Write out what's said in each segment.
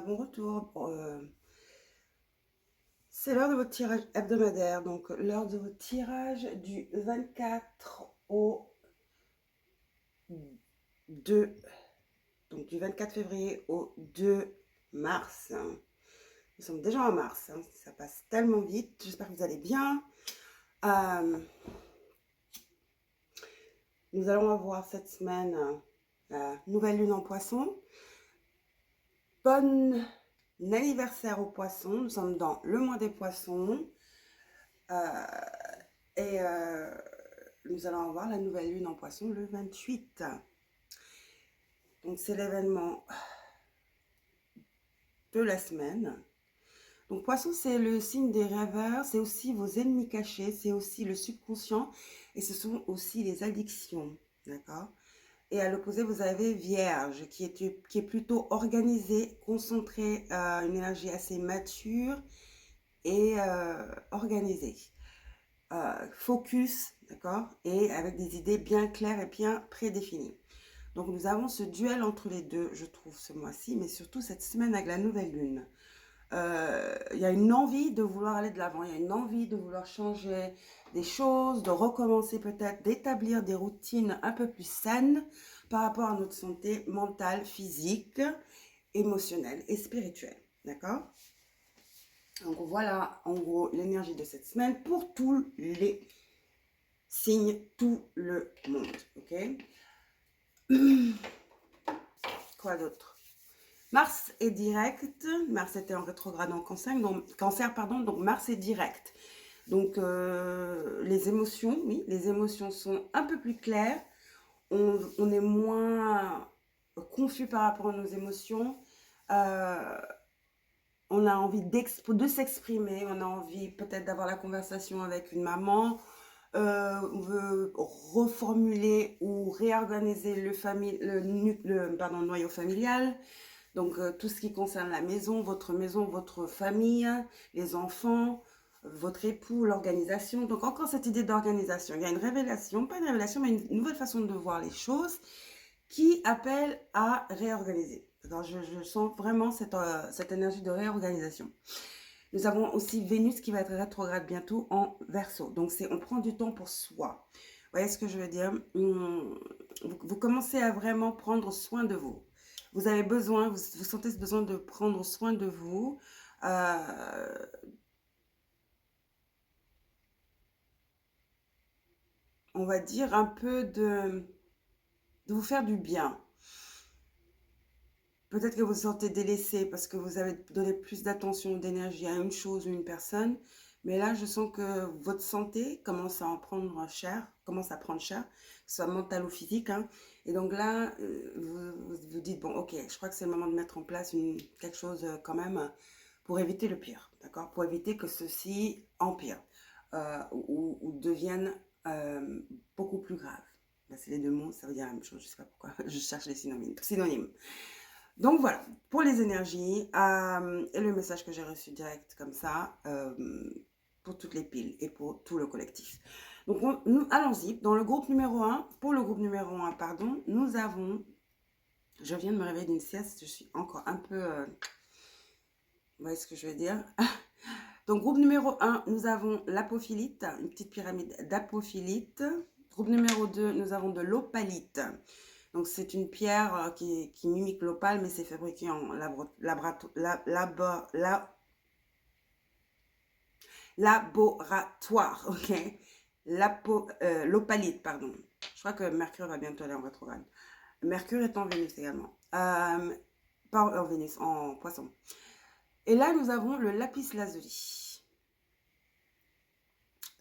bon retour. C'est l'heure de votre tirage hebdomadaire, donc l'heure de votre tirage du 24 au 2, donc du 24 février au 2 mars. Nous sommes déjà en mars, hein, ça passe tellement vite. J'espère que vous allez bien. Euh, Nous allons avoir cette semaine la nouvelle lune en poisson. Bon anniversaire aux poissons. Nous sommes dans le mois des poissons. Euh, et nous allons avoir la nouvelle lune en poisson le 28. Donc c'est l'événement de la semaine. Donc poisson, c'est le signe des rêveurs, c'est aussi vos ennemis cachés, c'est aussi le subconscient et ce sont aussi les addictions. D'accord? Et à l'opposé, vous avez Vierge qui est plutôt organisé, concentré, une énergie assez mature et organisée. Focus, d'accord? Et avec des idées bien claires et bien prédéfinies. Donc nous avons ce duel entre les deux, je trouve, ce mois-ci, mais surtout cette semaine avec la nouvelle lune. Il y a une envie de vouloir aller de l'avant, il y a une envie de vouloir changer des choses, de recommencer peut-être, d'établir des routines un peu plus saines par rapport à notre santé mentale, physique, émotionnelle et spirituelle. D'accord? Donc voilà en gros l'énergie de cette semaine pour tous les signes, tout le monde. Ok? Quoi d'autre? Mars est direct. Mars était en rétrograde en cancer, pardon, donc Mars est direct. Donc les émotions, oui, les émotions sont un peu plus claires. On est moins confus par rapport à nos émotions. On a envie de s'exprimer, on a envie peut-être d'avoir la conversation avec une maman, on veut reformuler ou réorganiser le noyau familial. Donc tout ce qui concerne la maison, votre famille, les enfants, votre époux, l'organisation. Donc encore cette idée d'organisation. Il y a une révélation, pas une révélation, mais une nouvelle façon de voir les choses qui appelle à réorganiser. Alors je sens vraiment cette énergie de réorganisation. Nous avons aussi Vénus qui va être rétrograde bientôt en Verseau. Donc on prend du temps pour soi. Vous voyez ce que je veux dire? Vous commencez à vraiment prendre soin de vous. Vous avez besoin, vous sentez ce besoin de prendre soin de vous. On va dire un peu de vous faire du bien. Peut-être que vous vous sentez délaissé parce que vous avez donné plus d'attention, d'énergie à une chose ou une personne. Mais là, je sens que votre santé commence à en prendre cher, commence à prendre cher, que ce soit mental ou physique, hein. Et donc là, vous dites, bon, ok, je crois que c'est le moment de mettre en place quelque chose quand même pour éviter le pire, d'accord? Pour éviter que ceci empire ou devienne beaucoup plus grave. Là, c'est les deux mots, ça veut dire la même chose, je ne sais pas pourquoi, je cherche les synonymes. Donc voilà, pour les énergies, et le message que j'ai reçu direct comme ça, pour toutes les piles et pour tout le collectif. Donc nous, allons-y, dans le groupe numéro 1, pour le groupe numéro 1, pardon, nous avons, je viens de me réveiller d'une sieste, je suis encore un peu, vous voyez ce que je veux dire? Donc groupe numéro 1, nous avons l'apophilite, une petite pyramide d'apophilite. Groupe numéro 2, nous avons de l'opalite. Donc c'est une pierre qui mimique l'opale, mais c'est fabriqué en laboratoire, ok? L'opalite, pardon. Je crois que Mercure va bientôt aller en rétrograde. Mercure est en Vénus également. Pas en Vénus, en Poisson. Et là, nous avons le lapis lazuli.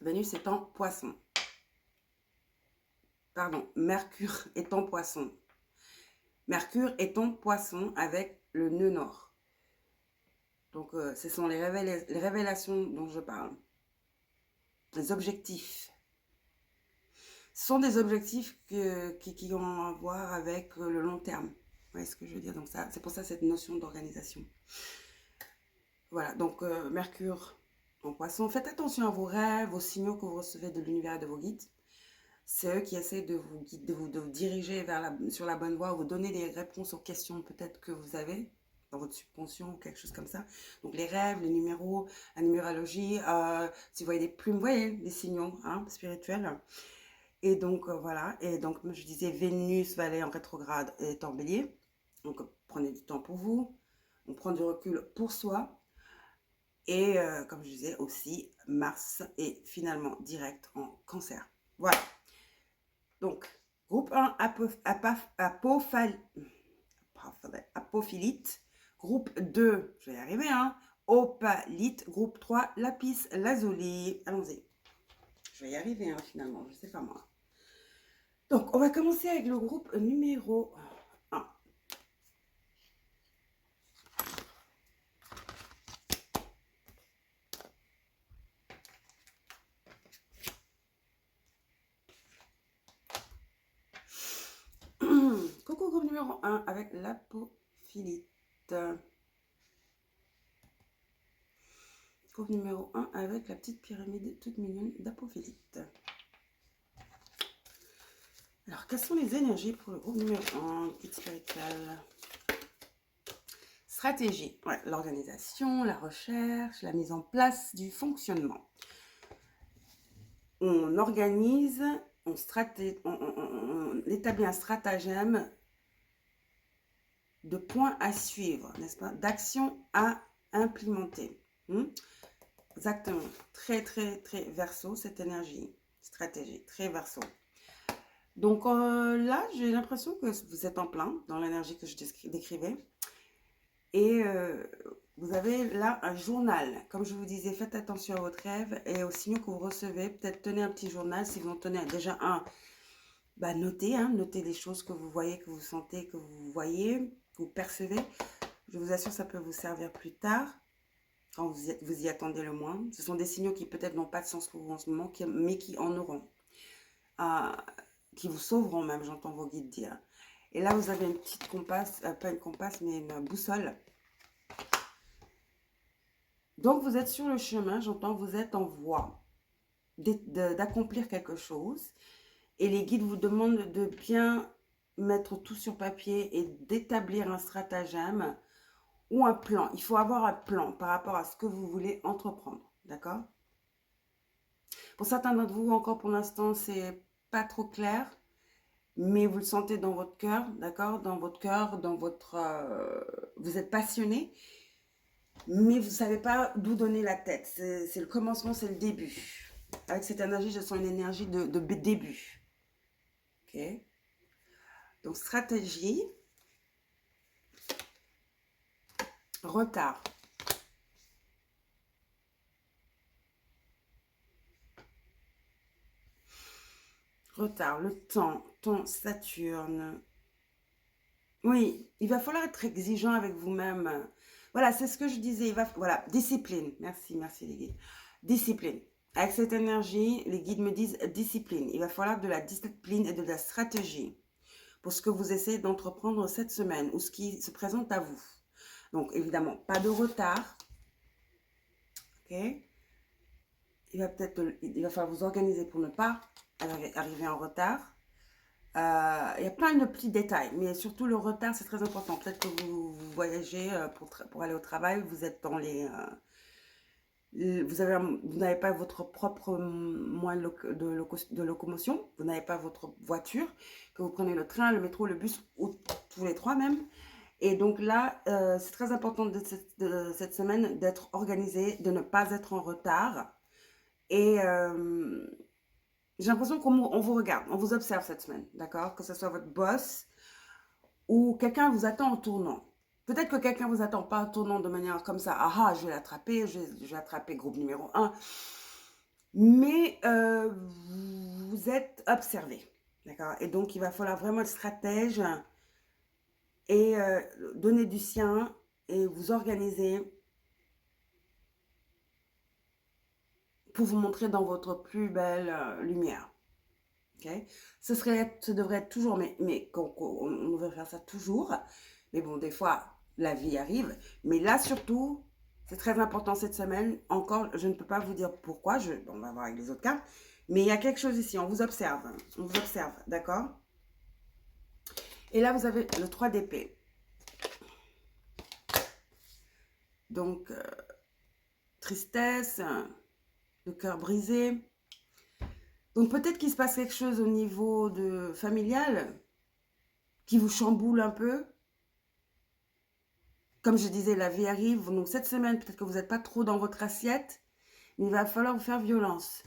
Vénus est en Poisson. Pardon, Mercure est en Poisson. Mercure est en Poisson avec le nœud nord. Donc, ce sont les révélations dont je parle. Les objectifs. Ce sont des objectifs qui ont à voir avec le long terme. Vous voyez ce que je veux dire? Donc, c'est pour ça cette notion d'organisation. Voilà, donc Mercure en Poisson. Faites attention à vos rêves, aux signaux que vous recevez de l'univers et de vos guides. C'est eux qui essaient de vous guider, de vous diriger sur la bonne voie, ou vous donner des réponses aux questions peut-être que vous avez. dans votre subconscient ou quelque chose comme ça. Donc les rêves, les numéros, la numérologie, si vous voyez des plumes, vous voyez les signaux hein, spirituels. Et donc voilà, et donc je disais Vénus va aller en rétrograde et est en bélier. Donc prenez du temps pour vous, on prend du recul pour soi. Et comme je disais aussi, Mars est finalement direct en cancer. Voilà. Donc, groupe 1, apophilite. Groupe 2, je vais y arriver, hein, opalite. Groupe 3, lapis lazuli. Allons-y. Je vais y arriver, hein, finalement, je sais pas moi. Donc, on va commencer avec le groupe numéro 1. Coucou, groupe numéro 1 avec l'apophilite. Groupe numéro 1 avec la petite pyramide toute mignonne d'apophilite. Alors, quelles sont les énergies pour le groupe numéro 1, guide spirituel? Stratégie, ouais, l'organisation, la recherche, la mise en place du fonctionnement. On organise, on établit un stratagème de points à suivre, n'est-ce pas? D'actions à implémenter. Exactement. Très, très, très verso, cette énergie. Stratégie, très verso. Donc là, j'ai l'impression que vous êtes en plein dans l'énergie que je décrivais. Et vous avez là un journal. Comme je vous disais, faites attention à votre rêve et aux signaux que vous recevez. Peut-être tenez un petit journal. Si vous en tenez déjà un, bah notez, hein, notez les choses que vous voyez, que vous sentez, que vous voyez, que vous percevez. Je vous assure, ça peut vous servir plus tard, quand vous y attendez le moins. Ce sont des signaux qui peut-être n'ont pas de sens pour vous en ce moment, mais qui en auront. Qui vous sauveront même, j'entends vos guides dire. Et là, vous avez une petite compasse, pas une compasse, mais une boussole. Donc, vous êtes sur le chemin, j'entends, vous êtes en voie d'accomplir quelque chose. Et les guides vous demandent de bien mettre tout sur papier et d'établir un stratagème ou un plan. Il faut avoir un plan par rapport à ce que vous voulez entreprendre, d'accord? Pour certains d'entre vous, encore pour l'instant, c'est pas trop clair, mais vous le sentez dans votre cœur, d'accord? Dans votre cœur, dans votre... vous êtes passionné, mais vous ne savez pas d'où donner la tête. C'est le commencement, c'est le début. Avec cette énergie, je sens une énergie de début. Ok? Donc, stratégie. Retard. Retard, le temps, Saturne. Oui, il va falloir être exigeant avec vous-même. Voilà, c'est ce que je disais. Voilà, discipline. Merci, merci les guides. Discipline. Avec cette énergie, les guides me disent discipline. Il va falloir de la discipline et de la stratégie pour ce que vous essayez d'entreprendre cette semaine ou ce qui se présente à vous. Donc, évidemment, pas de retard. Ok? Il va falloir vous organiser pour ne pas arriver en retard. Il y a plein de petits détails, mais surtout le retard, c'est très important. Peut-être que vous voyagez pour aller au travail, vous êtes dans les... vous n'avez pas votre propre moyen de locomotion, vous n'avez pas votre voiture, que vous prenez le train, le métro, le bus, ou tous les trois même. Et donc là, c'est très important de cette semaine d'être organisé, de ne pas être en retard. Et j'ai l'impression qu'on vous regarde, on vous observe cette semaine, d'accord? Que ce soit votre boss ou quelqu'un vous attend en tournant. Peut-être que quelqu'un vous attend pas en tournant de manière comme ça. Ah, je vais l'attraper, je vais attraper groupe numéro 1. Mais vous êtes observé, d'accord? Et donc, il va falloir vraiment être stratège et donner du sien et vous organiser pour vous montrer dans votre plus belle lumière. Okay? Ce devrait être toujours, mais on devrait faire ça toujours. Mais bon, des fois, la vie arrive. Mais là, surtout, c'est très important cette semaine. Encore, je ne peux pas vous dire pourquoi. On va voir avec les autres cartes. Mais il y a quelque chose ici. On vous observe. On vous observe, d'accord? Et là, vous avez le 3 d'épée. Donc, tristesse, le cœur brisé. Donc, peut-être qu'il se passe quelque chose au niveau de familial qui vous chamboule un peu. Comme je disais, la vie arrive. Donc, cette semaine, peut-être que vous n'êtes pas trop dans votre assiette, mais il va falloir vous faire violence.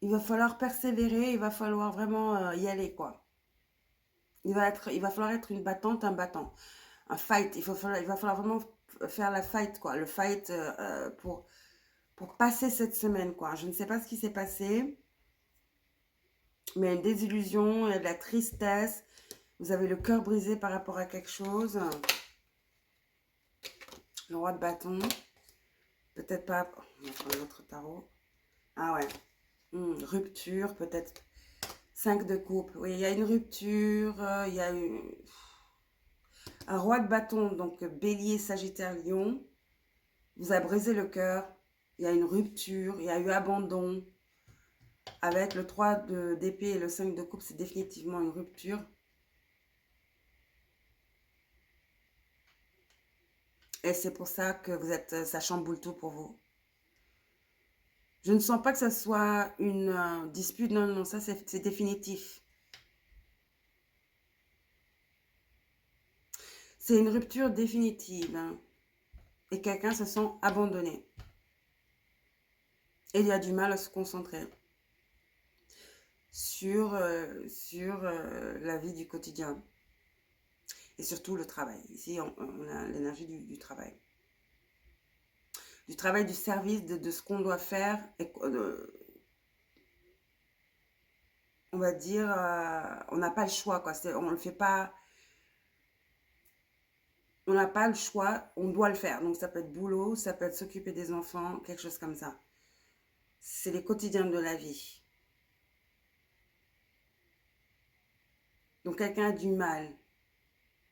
Il va falloir persévérer, il va falloir vraiment y aller, quoi. Il va falloir être une battante, un battant. Un fight. Il va falloir vraiment faire la fight, quoi. Le fight pour passer cette semaine, quoi. Je ne sais pas ce qui s'est passé, mais il y a une désillusion, il y a de la tristesse. Vous avez le cœur brisé par rapport à quelque chose. Le roi de bâton. Peut-être pas. On va prendre l'autre tarot. Ah ouais. Rupture, peut-être. 5 de coupe. Oui, il y a une rupture. Il y a un roi de bâton, donc bélier, sagittaire, lion. Vous a brisé le cœur. Il y a une rupture. Il y a eu abandon. Avec le 3 d'épée et le 5 de coupe, c'est définitivement une rupture. Et c'est pour ça que ça chamboule tout pour vous. Je ne sens pas que ça soit une dispute. Non, non, ça c'est définitif. C'est une rupture définitive. Hein. Et quelqu'un se sent abandonné. Et il y a du mal à se concentrer sur la vie du quotidien. Et surtout le travail. Ici, on a l'énergie du travail. Du travail, du service, de ce qu'on doit faire. Et, on va dire, on n'a pas le choix, quoi. On le fait pas. On n'a pas le choix, on doit le faire. Donc ça peut être boulot, ça peut être s'occuper des enfants, quelque chose comme ça. C'est les quotidiens de la vie. Donc quelqu'un a du mal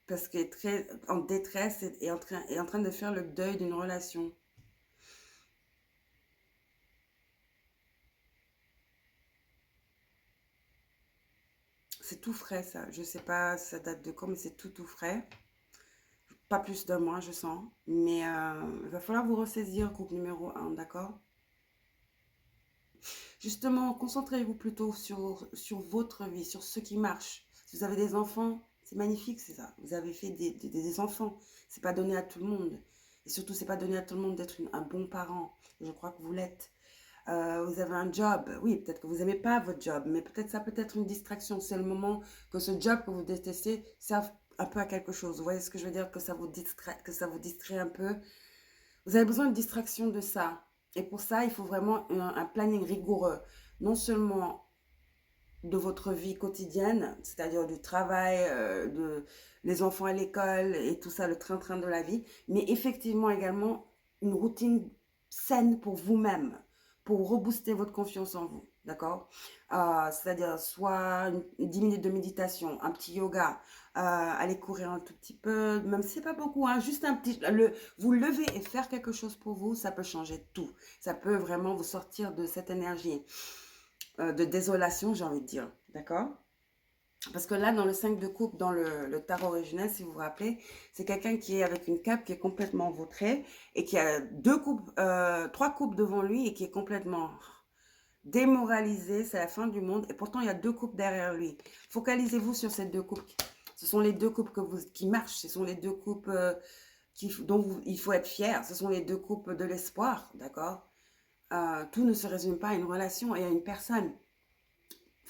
parce qu'il est très en détresse et en train de faire le deuil d'une relation. C'est tout frais ça. Je sais pas ça date de quand, mais c'est tout frais. Pas plus d'un mois, je sens. Mais il va falloir vous ressaisir, groupe numéro 1, d'accord? Justement, concentrez-vous plutôt sur votre vie, sur ce qui marche. Si vous avez des enfants, c'est magnifique, c'est ça. Vous avez fait des enfants. C'est pas donné à tout le monde. Et surtout, c'est pas donné à tout le monde d'être un bon parent. Je crois que vous l'êtes. Vous avez un job. Oui, peut-être que vous n'aimez pas votre job, mais peut-être ça peut être une distraction. C'est le moment que ce job que vous détestez serve un peu à quelque chose. Vous voyez ce que je veux dire? Que ça vous distrait un peu. Vous avez besoin de distraction de ça. Et pour ça, il faut vraiment un planning rigoureux. Non seulement de votre vie quotidienne, c'est-à-dire du travail, de les enfants à l'école et tout ça, le train-train de la vie, mais effectivement également une routine saine pour vous-même, pour rebooster votre confiance en vous, d'accord? C'est-à-dire soit 10 minutes de méditation, un petit yoga, aller courir un tout petit peu, même si c'est pas beaucoup, hein, juste un petit, vous lever et faire quelque chose pour vous, ça peut changer tout. Ça peut vraiment vous sortir de cette énergie de désolation, j'ai envie de dire. D'accord? Parce que là, dans le 5 de coupe, dans le tarot originel, si vous vous rappelez, c'est quelqu'un qui est avec une cape qui est complètement vautrée et qui a trois coupes devant lui et qui est complètement démoralisé. C'est la fin du monde. Et pourtant, il y a deux coupes derrière lui. Focalisez-vous sur ces deux coupes. Ce sont les deux coupes qui marchent. Ce sont les deux coupes dont il faut être fier. Ce sont les deux coupes de l'espoir. D'accord? Tout ne se résume pas à une relation et à une personne.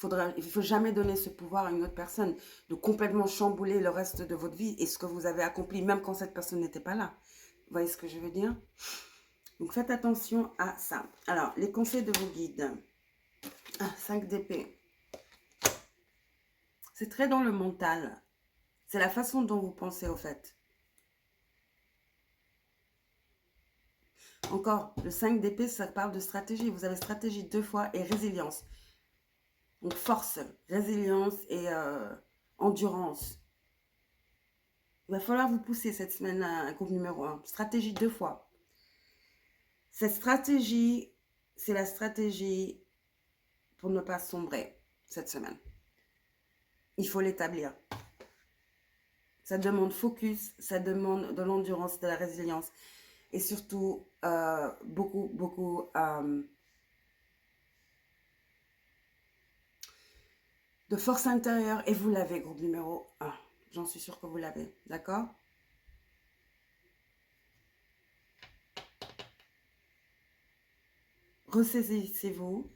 Il ne faut jamais donner ce pouvoir à une autre personne de complètement chambouler le reste de votre vie et ce que vous avez accompli, même quand cette personne n'était pas là. Vous voyez ce que je veux dire? Donc faites attention à ça. Alors, les conseils de vos guides. 5 d'épée. C'est très dans le mental. C'est la façon dont vous pensez au fait. Encore, le 5 d'épée, ça parle de stratégie. Vous avez stratégie 2 fois et résilience. Donc force, résilience et endurance. Il va falloir vous pousser cette semaine à groupe numéro 1. Stratégie 2 fois. Cette stratégie, c'est la stratégie pour ne pas sombrer cette semaine. Il faut l'établir. Ça demande focus, ça demande de l'endurance, de la résilience et surtout beaucoup, beaucoup de force intérieure. Et vous l'avez, groupe numéro 1. J'en suis sûre que vous l'avez. D'accord? Ressaisissez-vous.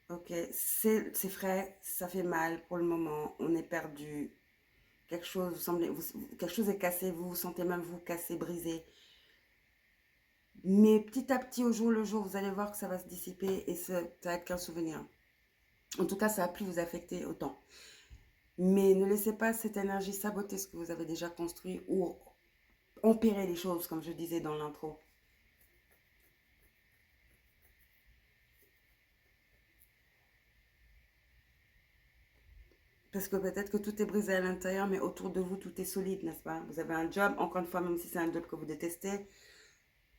Ok, c'est frais, ça fait mal pour le moment, on est perdu. Quelque chose, quelque chose est cassé, vous vous sentez même vous cassé, brisé. Mais petit à petit, au jour le jour, vous allez voir que ça va se dissiper et ça va être qu'un souvenir. En tout cas, ça a pu vous affecter autant. Mais ne laissez pas cette énergie saboter ce que vous avez déjà construit ou empirer les choses, comme je disais dans l'intro. Parce que peut-être que tout est brisé à l'intérieur, mais autour de vous, tout est solide, n'est-ce pas? Vous avez un job, encore une fois, même si c'est un job que vous détestez,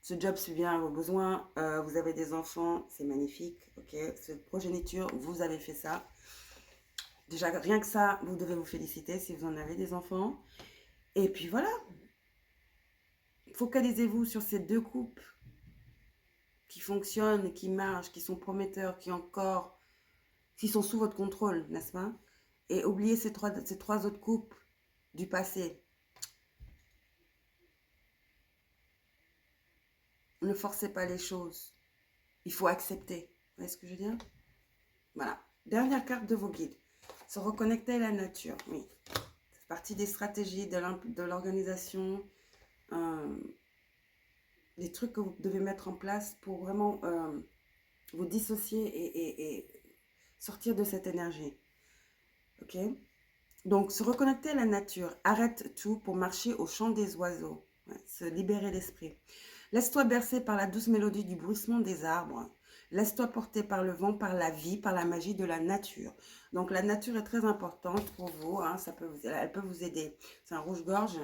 ce job subvient à vos besoins, vous avez des enfants, c'est magnifique, ok? Cette progéniture, vous avez fait ça. Déjà, rien que ça, vous devez vous féliciter si vous en avez des enfants. Et puis voilà, focalisez-vous sur ces deux couples qui fonctionnent, qui marchent, qui sont prometteurs, qui sont sous votre contrôle, n'est-ce pas? Et oubliez ces trois autres couples du passé. Ne forcez pas les choses. Il faut accepter. Vous voyez ce que je veux dire? Voilà. Dernière carte de vos guides. Se reconnecter à la nature. Oui. C'est partie des stratégies de l'organisation. Des trucs que vous devez mettre en place pour vraiment vous dissocier et sortir de cette énergie. Ok? Donc, se reconnecter à la nature. Arrête tout pour marcher au chant des oiseaux. Ouais, se libérer l'esprit. Laisse-toi bercer par la douce mélodie du bruissement des arbres. Laisse-toi porter par le vent, par la vie, par la magie de la nature. Donc la nature est très importante pour vous, hein, elle peut vous aider. C'est un rouge-gorge.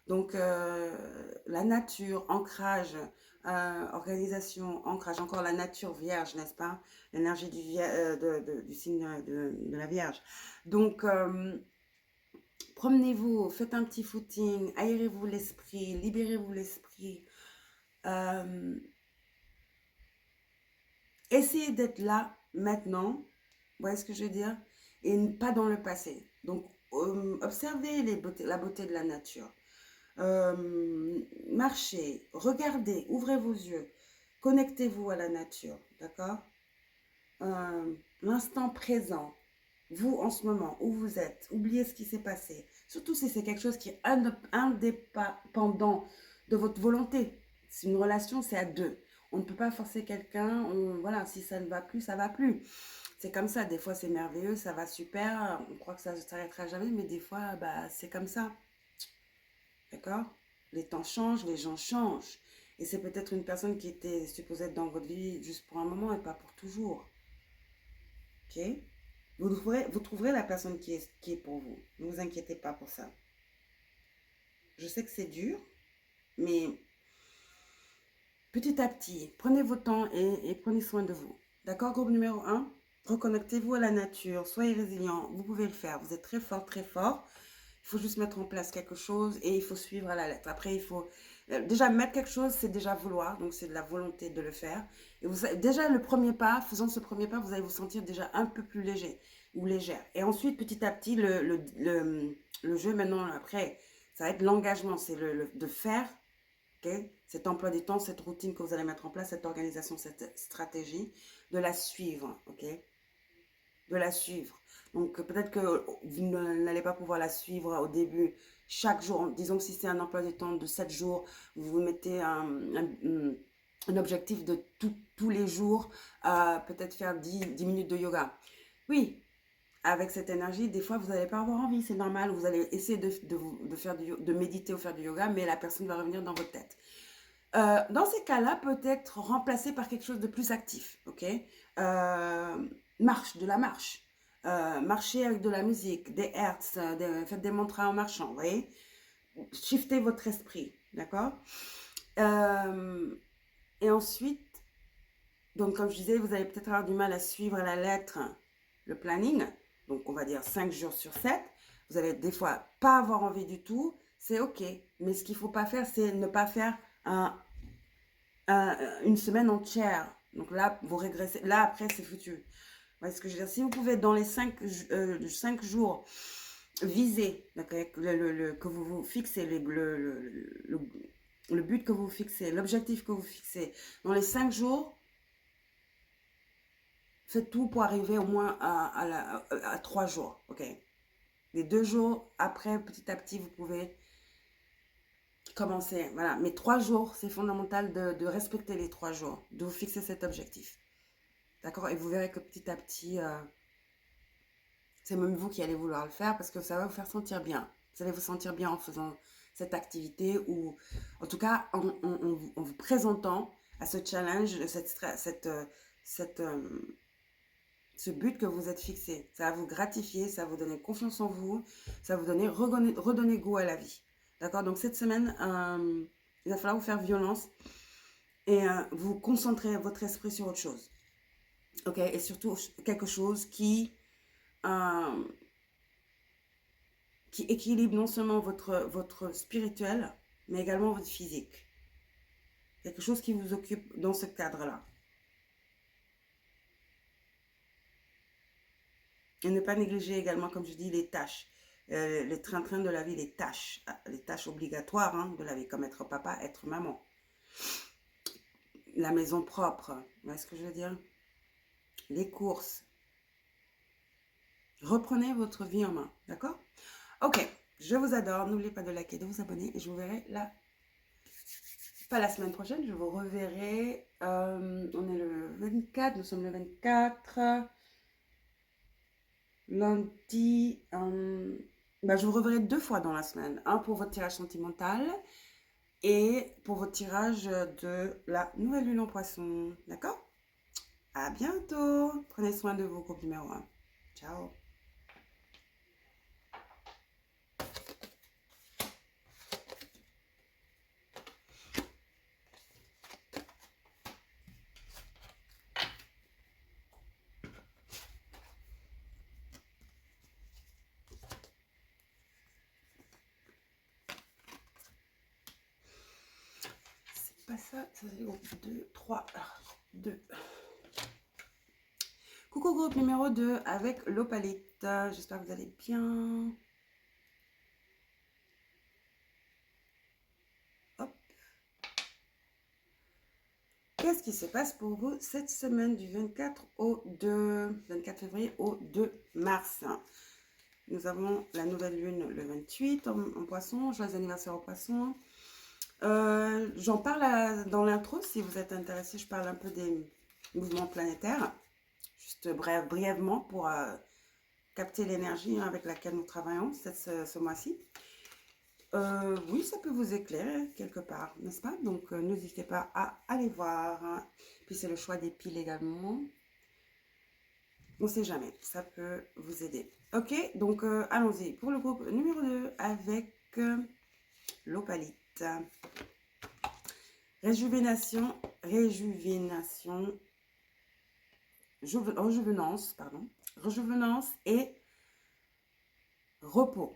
Donc la nature, ancrage, organisation, ancrage, encore la nature vierge, n'est-ce pas? L'énergie du signe de la Vierge. Donc promenez-vous, faites un petit footing, aérez-vous l'esprit, libérez-vous l'esprit. Essayez d'être là, maintenant, vous voyez ce que je veux dire? Et pas dans le passé. Donc, observez la beauté de la nature. Marchez, regardez, ouvrez vos yeux, connectez-vous à la nature, d'accord? L'instant présent, vous en ce moment, où vous êtes, oubliez ce qui s'est passé. Surtout si c'est quelque chose qui est indépendant de votre volonté. C'est une relation, c'est à deux. On ne peut pas forcer quelqu'un, voilà, si ça ne va plus, ça va plus. C'est comme ça, des fois c'est merveilleux, ça va super, on croit que ça ne s'arrêtera jamais, mais des fois, bah, c'est comme ça. D'accord? Les temps changent, les gens changent. Et c'est peut-être une personne qui était supposée être dans votre vie juste pour un moment et pas pour toujours. Ok? Vous trouverez la personne qui est pour vous. Ne vous inquiétez pas pour ça. Je sais que c'est dur, mais petit à petit, prenez votre temps et prenez soin de vous. D'accord, groupe numéro 1? Reconnectez-vous à la nature, soyez résilient, vous pouvez le faire. Vous êtes très fort, très fort. Il faut juste mettre en place quelque chose et il faut suivre à la lettre. Après, il faut déjà mettre quelque chose, c'est déjà vouloir, donc c'est de la volonté de le faire. Et déjà le premier pas, faisant ce premier pas, vous allez vous sentir déjà un peu plus léger ou légère. Et ensuite, petit à petit, le jeu maintenant, après, ça va être l'engagement, c'est de faire, ok, cet emploi du temps, cette routine que vous allez mettre en place, cette organisation, cette stratégie, de la suivre, ok, de la suivre. Donc peut-être que vous n'allez pas pouvoir la suivre au début chaque jour. Disons que si c'est un emploi du temps de 7 jours, vous vous mettez un objectif de tous les jours, peut-être faire 10 minutes de yoga. Oui, avec cette énergie, des fois vous n'allez pas avoir envie, c'est normal. Vous allez essayer de méditer ou faire du yoga, mais la personne va revenir dans votre tête. Dans ces cas-là, peut-être remplacé par quelque chose de plus actif, ok? De la marche. Marcher avec de la musique, des hertz, faites des mantras en marchant, vous voyez? Shiftez votre esprit, d'accord? Et ensuite, donc comme je disais, vous allez peut-être avoir du mal à suivre à la lettre le planning, donc on va dire 5 jours sur 7. Vous allez des fois pas avoir envie du tout, c'est ok. Mais ce qu'il faut pas faire, c'est ne pas faire une semaine entière. Donc là, vous régressez. Là, après, c'est foutu. Vous voyez ce que je veux dire? Si vous pouvez, dans les 5 jours, viser, que vous vous fixez, le but que vous fixez, l'objectif que vous fixez, dans les 5 jours, faites tout pour arriver au moins à 3 jours. Ok? Les 2 jours après, petit à petit, vous pouvez commencer. Voilà. Mais 3 jours, c'est fondamental de respecter les 3 jours, de vous fixer cet objectif. D'accord? Et vous verrez que petit à petit, c'est même vous qui allez vouloir le faire parce que ça va vous faire sentir bien. Vous allez vous sentir bien en faisant cette activité ou en tout cas en vous présentant à ce challenge, ce but que vous êtes fixé. Ça va vous gratifier, ça va vous donner confiance en vous, ça va vous donner redonner goût à la vie. D'accord? Donc cette semaine, il va falloir vous faire violence et vous concentrer votre esprit sur autre chose. Ok? Et surtout quelque chose euh, qui équilibre non seulement votre spirituel, mais également votre physique. Quelque chose qui vous occupe dans ce cadre-là. Et ne pas négliger également, comme je dis, les tâches. Les train-train de la vie, les tâches obligatoires hein, de la vie, comme être papa, être maman. La maison propre, vous voyez ce que je veux dire? Les courses. Reprenez votre vie en main, d'accord? Ok, je vous adore. N'oubliez pas de liker, de vous abonner et je vous verrai là. Pas la semaine prochaine, je vous reverrai. On est le 24, nous sommes le 24. Lundi, je vous reverrai 2 fois dans la semaine. Un pour votre tirage sentimental et pour votre tirage de la nouvelle lune en poisson. D'accord? À bientôt. Prenez soin de vous, groupe numéro 1. Ciao. C'est pas ça, ça c'est groupe 2, 3, 2. Coucou groupe numéro 2 avec l'opalite. J'espère que vous allez bien. Hop. Qu'est-ce qui se passe pour vous cette semaine du 24 février au 2 mars? Nous avons la nouvelle lune le 28 en poisson. Joyeux anniversaire au poisson. J'en parle dans l'intro si vous êtes intéressé. Je parle un peu des mouvements planétaires. Juste brièvement pour capter l'énergie avec laquelle nous travaillons ce mois-ci. Oui, ça peut vous éclairer quelque part, n'est-ce pas? Donc, n'hésitez pas à aller voir. Puis, c'est le choix des piles également. On ne sait jamais, ça peut vous aider. Ok, donc allons-y pour le groupe numéro 2 avec l'opalite. Réjuvénation, rejuvenance et repos.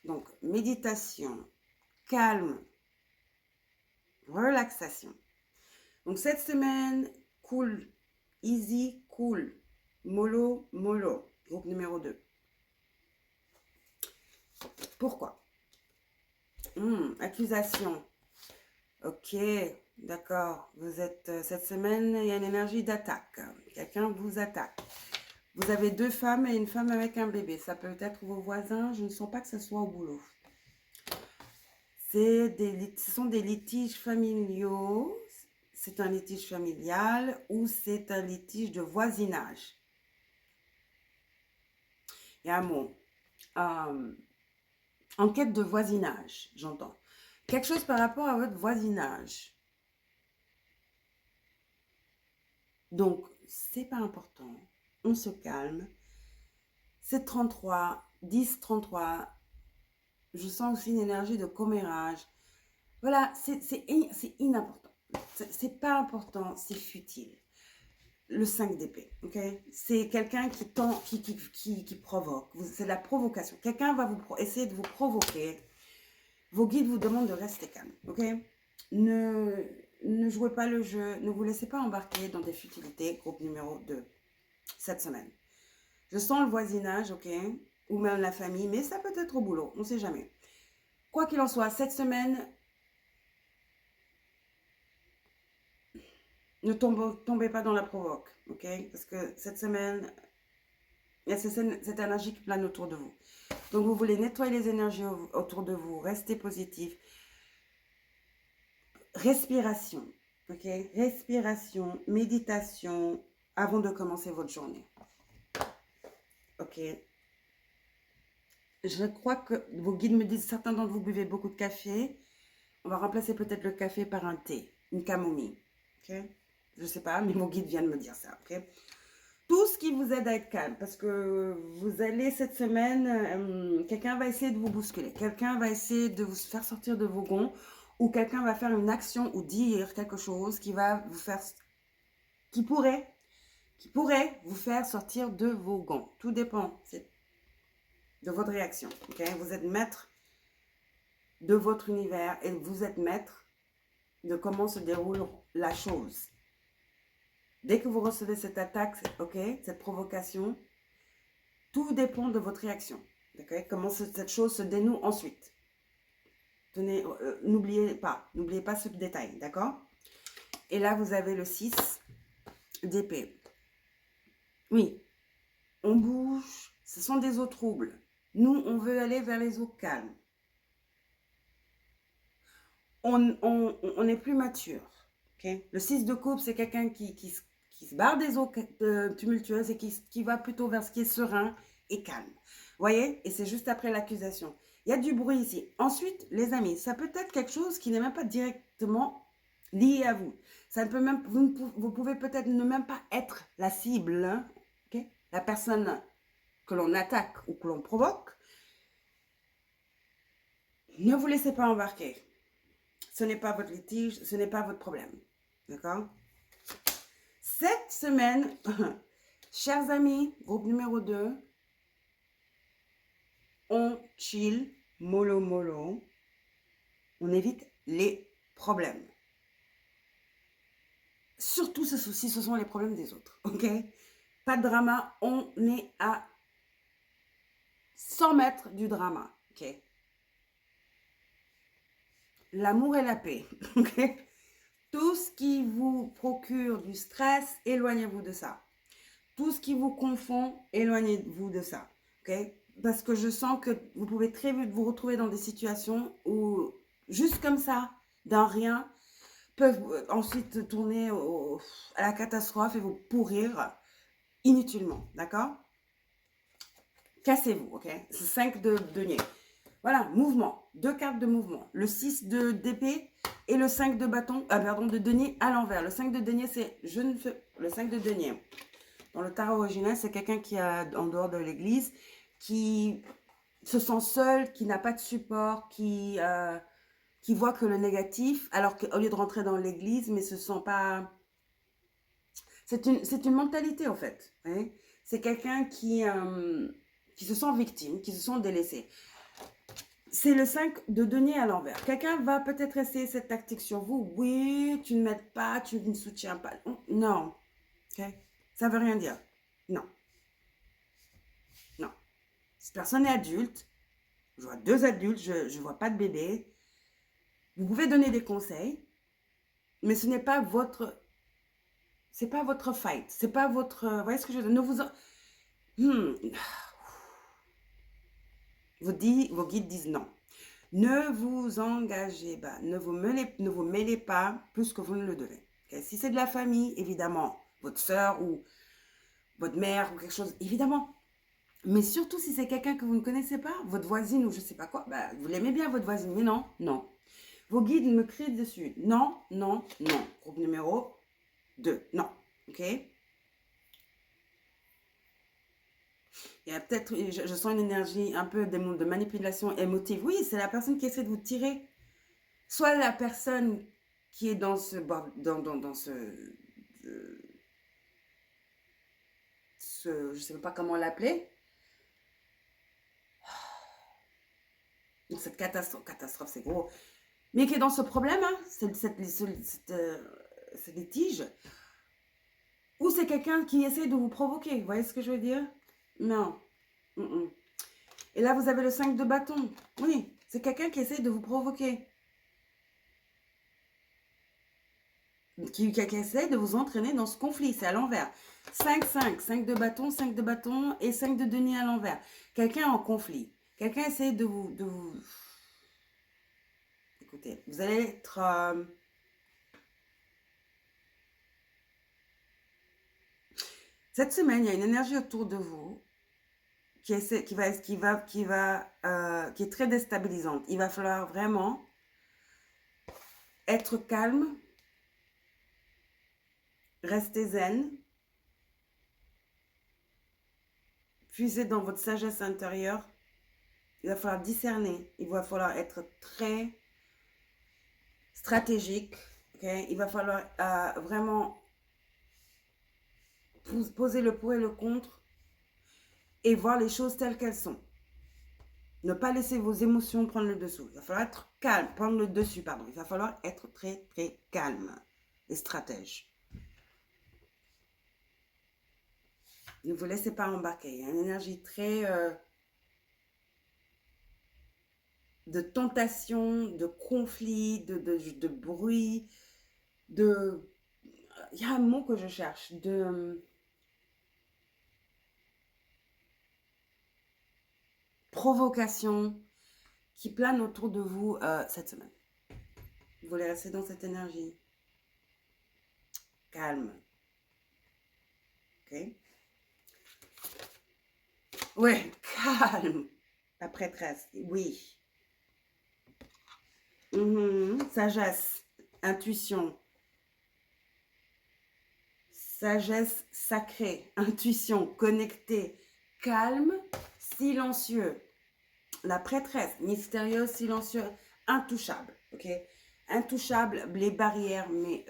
Donc, méditation, calme, relaxation. Donc, cette semaine, cool, easy, cool, mollo, groupe numéro 2. Pourquoi? Accusation. Ok, d'accord. Vous êtes cette semaine, il y a une énergie d'attaque. Quelqu'un vous attaque. Vous avez 2 femmes et une femme avec un bébé. Ça peut être vos voisins. Je ne sens pas que ce soit au boulot. Ce sont des litiges familiaux. C'est un litige familial ou c'est un litige de voisinage. Il y a un mot. Enquête de voisinage, j'entends. Quelque chose par rapport à votre voisinage. Donc, c'est pas important. On se calme. C'est 33, 10, 33. Je sens aussi une énergie de commérage. Voilà, c'est inimportant. C'est pas important, c'est futile. le 5 d'épée, ok? C'est quelqu'un qui tend, qui provoque. C'est la provocation. Quelqu'un va essayer de vous provoquer. Vos guides vous demandent de rester calme, ok? Ne, ne jouez pas le jeu. Ne vous laissez pas embarquer dans des futilités. Groupe numéro 2, cette semaine. Je sens le voisinage, ok? Ou même la famille, mais ça peut être au boulot. On ne sait jamais. Quoi qu'il en soit, cette semaine, ne tombez pas dans la provoque, ok? Parce que cette semaine, il y a cette énergie qui plane autour de vous. Donc, vous voulez nettoyer les énergies autour de vous, rester positif. Respiration, ok? Respiration, méditation avant de commencer votre journée, ok? Je crois que vos guides me disent, certains d'entre vous buvez beaucoup de café. On va remplacer peut-être le café par un thé, une camomille, ok? Je ne sais pas, mais mon guide vient de me dire ça, ok? Tout ce qui vous aide à être calme, parce que vous allez cette semaine, quelqu'un va essayer de vous bousculer, quelqu'un va essayer de vous faire sortir de vos gonds, ou quelqu'un va faire une action ou dire quelque chose qui va vous faire, qui pourrait vous faire sortir de vos gonds. Tout dépend de votre réaction, ok? Vous êtes maître de votre univers et vous êtes maître de comment se déroule la chose. Dès que vous recevez cette attaque, ok, cette provocation, tout dépend de votre réaction. Okay? Comment cette chose se dénoue ensuite. Tenez, n'oubliez pas ce détail, d'accord? Et là, vous avez le 6 d'épée. Oui, on bouge, ce sont des eaux troubles. Nous, on veut aller vers les eaux calmes. On est plus mature. Okay? Le 6 de coupe, c'est quelqu'un qui se barre des eaux tumultueuses et qui va plutôt vers ce qui est serein et calme. Voyez? Et c'est juste après l'accusation. Il y a du bruit ici. Ensuite, les amis, ça peut être quelque chose qui n'est même pas directement lié à vous. Ça ne peut même, vous pouvez peut-être ne même pas être la cible, hein? Okay? La personne que l'on attaque ou que l'on provoque. Ne vous laissez pas embarquer. Ce n'est pas votre litige, ce n'est pas votre problème. D'accord? Cette semaine, chers amis, groupe numéro 2, on chill, mollo mollo, on évite les problèmes. Surtout si ce sont les problèmes des autres, ok? Pas de drama, on est à 100 mètres du drama, ok? L'amour et la paix, ok? Tout ce qui vous procure du stress, éloignez-vous de ça. Tout ce qui vous confond, éloignez-vous de ça, ok? Parce que je sens que vous pouvez très vite vous retrouver dans des situations où, juste comme ça, d'un rien, peuvent ensuite tourner à la catastrophe et vous pourrir inutilement, d'accord? Cassez-vous, ok? C'est 5 de denier. Voilà, mouvement, 2 cartes de mouvement. Le 6 d'épée et le 5 de bâton, de denier à l'envers. Le 5 de denier, c'est le 5 de denier. Dans le tarot original, c'est quelqu'un qui est en dehors de l'église, qui se sent seul, qui n'a pas de support, qui voit que le négatif, alors qu'au lieu de rentrer dans l'église, mais se sent pas... C'est une mentalité, en fait. Hein? C'est quelqu'un qui se sent victime, qui se sent délaissé. C'est le 5 de denier à l'envers. Quelqu'un va peut-être essayer cette tactique sur vous. Oui, tu ne m'aides pas, tu ne soutiens pas. Non. Okay? Ça veut rien dire. Non. Non. Cette personne est adulte. Je vois 2 adultes, je ne vois pas de bébé. Vous pouvez donner des conseils, mais ce n'est pas votre... C'est pas votre fight. C'est pas votre... Vous voyez ce que je veux dire? Ne vous... Vos guides disent non. Ne vous engagez pas. Ne vous mêlez pas plus que vous ne le devez. Okay? Si c'est de la famille, évidemment, votre soeur ou votre mère ou quelque chose, évidemment. Mais surtout si c'est quelqu'un que vous ne connaissez pas, votre voisine ou je ne sais pas quoi, bah, vous l'aimez bien votre voisine, mais non, non. Vos guides me crient dessus. Non, non, non. Groupe numéro 2. Non. Ok? Il y a peut-être, je sens une énergie un peu de manipulation émotive. Oui, c'est la personne qui essaie de vous tirer. Soit la personne qui est dans ce je ne sais pas comment l'appeler, cette catastrophe c'est gros, mais qui est dans ce problème, hein, ce litige, ou c'est quelqu'un qui essaie de vous provoquer, vous voyez ce que je veux dire? Non. Et là, vous avez le 5 de bâton. Oui, c'est quelqu'un qui essaie de vous provoquer. Qui essaie de vous entraîner dans ce conflit, c'est à l'envers. 5, 5, 5 de bâton, 5 de bâton et 5 de denier à l'envers. Quelqu'un en conflit. Quelqu'un essaie de vous... Écoutez, vous allez être... Cette semaine, il y a une énergie autour de vous qui est très déstabilisante. Il va falloir vraiment être calme, rester zen, puiser dans votre sagesse intérieure. Il va falloir discerner, il va falloir être très stratégique, okay? Il va falloir vraiment poser le pour et le contre et voir les choses telles qu'elles sont. Ne pas laisser vos émotions prendre le dessous. Il va falloir être calme, prendre le dessus, pardon. Il va falloir être très, très calme et stratège. Ne vous laissez pas embarquer. Il y a une énergie très de tentation, de conflit, de bruit, il y a un mot que je cherche, provocation qui plane autour de vous cette semaine. Vous voulez rester dans cette énergie. Calme. Ok? Ouais, calme. La prêtresse, oui. Sagesse, intuition. Sagesse sacrée, intuition, connectée, calme, silencieux. La prêtresse, mystérieuse, silencieuse, intouchable, ok? Intouchable, les barrières, mais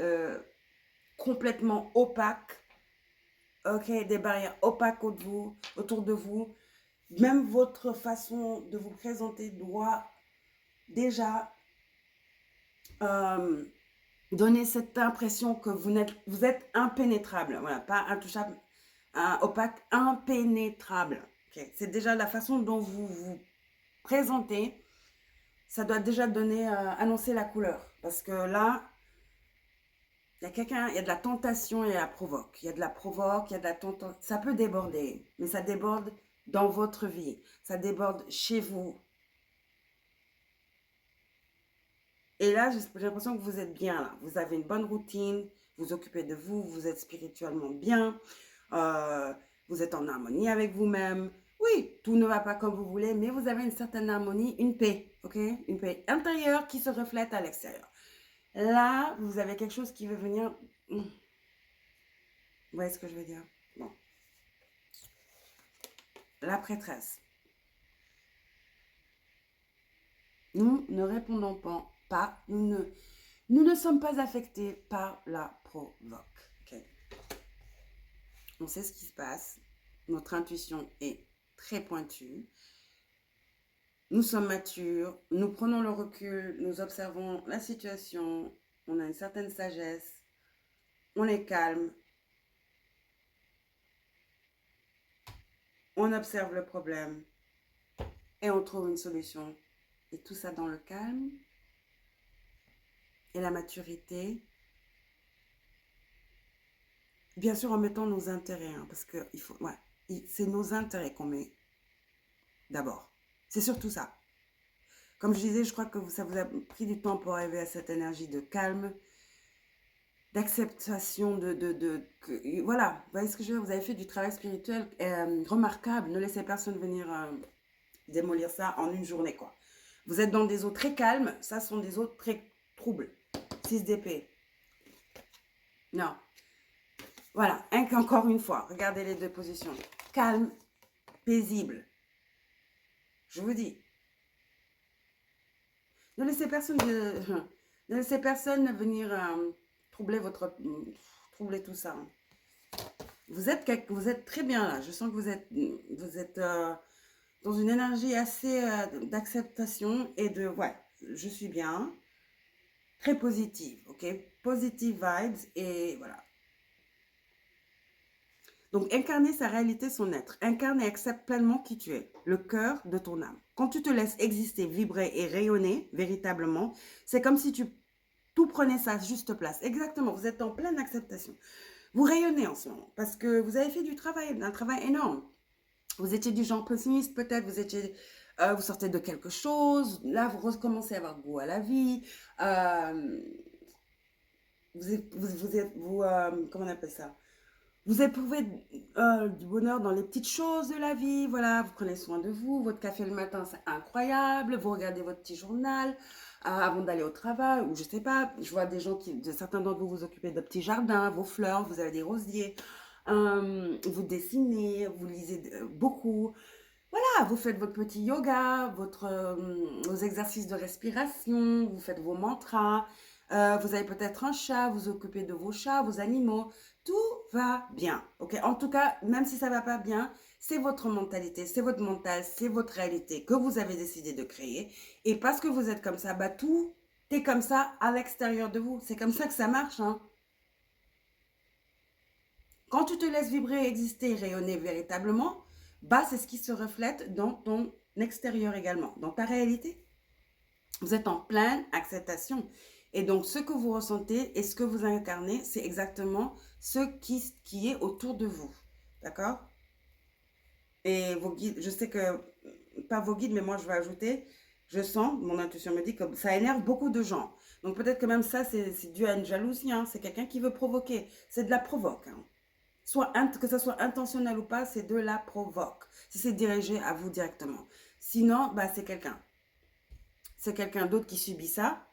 complètement opaques, ok? Des barrières opaques autour de vous. Même votre façon de vous présenter doit déjà donner cette impression que vous êtes impénétrable. Voilà, pas intouchable, opaque, impénétrable. Okay. C'est déjà la façon dont vous vous présentez. Ça doit déjà annoncer la couleur. Parce que là, il y a de la tentation et la provoque. Il y a de la provoque, il y a de la tentation. Ça peut déborder, mais ça déborde dans votre vie. Ça déborde chez vous. Et là, j'ai l'impression que vous êtes bien là. Vous avez une bonne routine, vous occupez de vous, vous êtes spirituellement bien, vous êtes en harmonie avec vous-même. Oui, tout ne va pas comme vous voulez, mais vous avez une certaine harmonie, une paix, ok? Une paix intérieure qui se reflète à l'extérieur. Là, vous avez quelque chose qui veut venir... Vous voyez ce que je veux dire? Bon. La prêtresse. Nous ne répondons pas, nous ne sommes pas affectés par la provoque. Okay. On sait ce qui se passe. Notre intuition est très pointue. Nous sommes matures. Nous prenons le recul. Nous observons la situation. On a une certaine sagesse. On est calme. On observe le problème. Et on trouve une solution. Et tout ça dans le calme. Et la maturité. Bien sûr, en mettant nos intérêts, hein, parce que c'est nos intérêts qu'on met d'abord. C'est surtout ça. Comme je disais, je crois que ça vous a pris du temps pour arriver à cette énergie de calme, d'acceptation, voilà, vous voyez ce que je veux dire, vous avez fait du travail spirituel remarquable. Ne laissez personne venir démolir ça en une journée, quoi. Vous êtes dans des eaux très calmes, ça sont des eaux très troubles. 6 d'épée. Non. Voilà, encore une fois, regardez les deux positions. Calme, paisible. Je vous dis. Ne laissez personne venir troubler tout ça. Vous êtes très bien là. Je sens que vous êtes dans une énergie assez d'acceptation et de, ouais, je suis bien. Très positive, ok? Positive vibes et voilà. Donc, incarner sa réalité, son être. Incarne et accepte pleinement qui tu es, le cœur de ton âme. Quand tu te laisses exister, vibrer et rayonner véritablement, c'est comme si tu tout prenait sa juste place. Exactement, vous êtes en pleine acceptation. Vous rayonnez en ce moment parce que vous avez fait du travail, un travail énorme. Vous étiez du genre pessimiste peut-être, vous sortez de quelque chose, là vous recommencez à avoir goût à la vie, euh, comment on appelle ça? Vous éprouvez du bonheur dans les petites choses de la vie, voilà, vous prenez soin de vous, votre café le matin c'est incroyable, vous regardez votre petit journal avant d'aller au travail, ou je sais pas, je vois certains d'entre vous vous occupez de petits jardins, vos fleurs, vous avez des rosiers, vous dessinez, vous lisez beaucoup, voilà, vous faites votre petit yoga, vos exercices de respiration, vous faites vos mantras, vous avez peut-être un chat, vous occupez de vos chats, vos animaux, tout va bien, ok? En tout cas, même si ça va pas bien, c'est votre mentalité, c'est votre mental, c'est votre réalité que vous avez décidé de créer. Et parce que vous êtes comme ça, bah tout est comme ça à l'extérieur de vous. C'est comme ça que ça marche, hein. Quand tu te laisses vibrer, exister, rayonner véritablement, bah c'est ce qui se reflète dans ton extérieur également, dans ta réalité. Vous êtes en pleine acceptation. Et donc, ce que vous ressentez et ce que vous incarnez, c'est exactement ce qui est autour de vous. D'accord? Et vos guides, je sais que, pas vos guides, mais moi je vais ajouter, je sens, mon intuition me dit que ça énerve beaucoup de gens. Donc peut-être que même ça, c'est dû à une jalousie, hein. C'est quelqu'un qui veut provoquer. C'est de la provoque, hein. Que ça soit intentionnel ou pas, c'est de la provoque. Si c'est dirigé à vous directement. Sinon, bah, c'est quelqu'un. C'est quelqu'un d'autre qui subit ça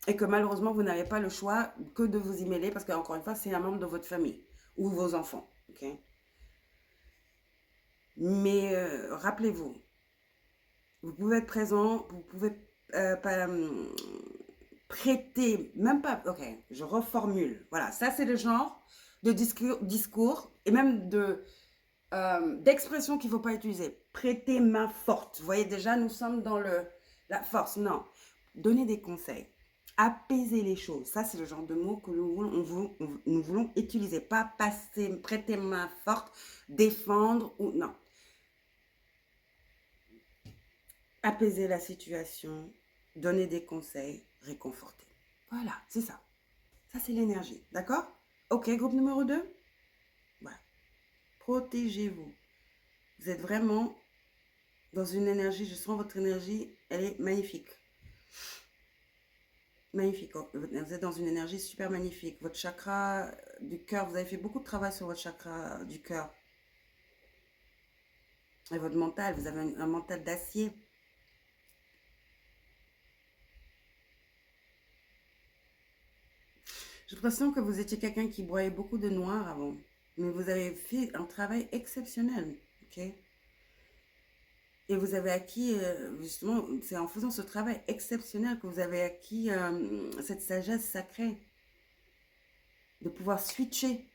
et que malheureusement, vous n'avez pas le choix que de vous y mêler parce qu'encore une fois, c'est un membre de votre famille ou vos enfants. Ok. Mais rappelez-vous, vous pouvez être présent, vous pouvez pas, prêter, même pas, ok, je reformule. Voilà, ça c'est le genre de discours et même d'expression qu'il ne faut pas utiliser. Prêter main forte. Vous voyez déjà, nous sommes dans la force. Non. Donner des conseils. Apaiser les choses. Ça, c'est le genre de mots que nous voulons utiliser. Pas passer, prêter main forte, défendre ou non. Apaiser la situation, donner des conseils, réconforter. Voilà, c'est ça. Ça, c'est l'énergie. D'accord? Ok, groupe numéro 2. Voilà. Protégez-vous. Vous êtes vraiment dans une énergie, je sens votre énergie, elle est magnifique. Magnifique. Vous êtes dans une énergie super magnifique. Votre chakra du cœur, vous avez fait beaucoup de travail sur votre chakra du cœur. Et votre mental, vous avez un mental d'acier. J'ai l'impression que vous étiez quelqu'un qui broyait beaucoup de noir avant. Mais vous avez fait un travail exceptionnel. Ok? Et vous avez acquis, justement, c'est en faisant ce travail exceptionnel que vous avez acquis cette sagesse sacrée de pouvoir switcher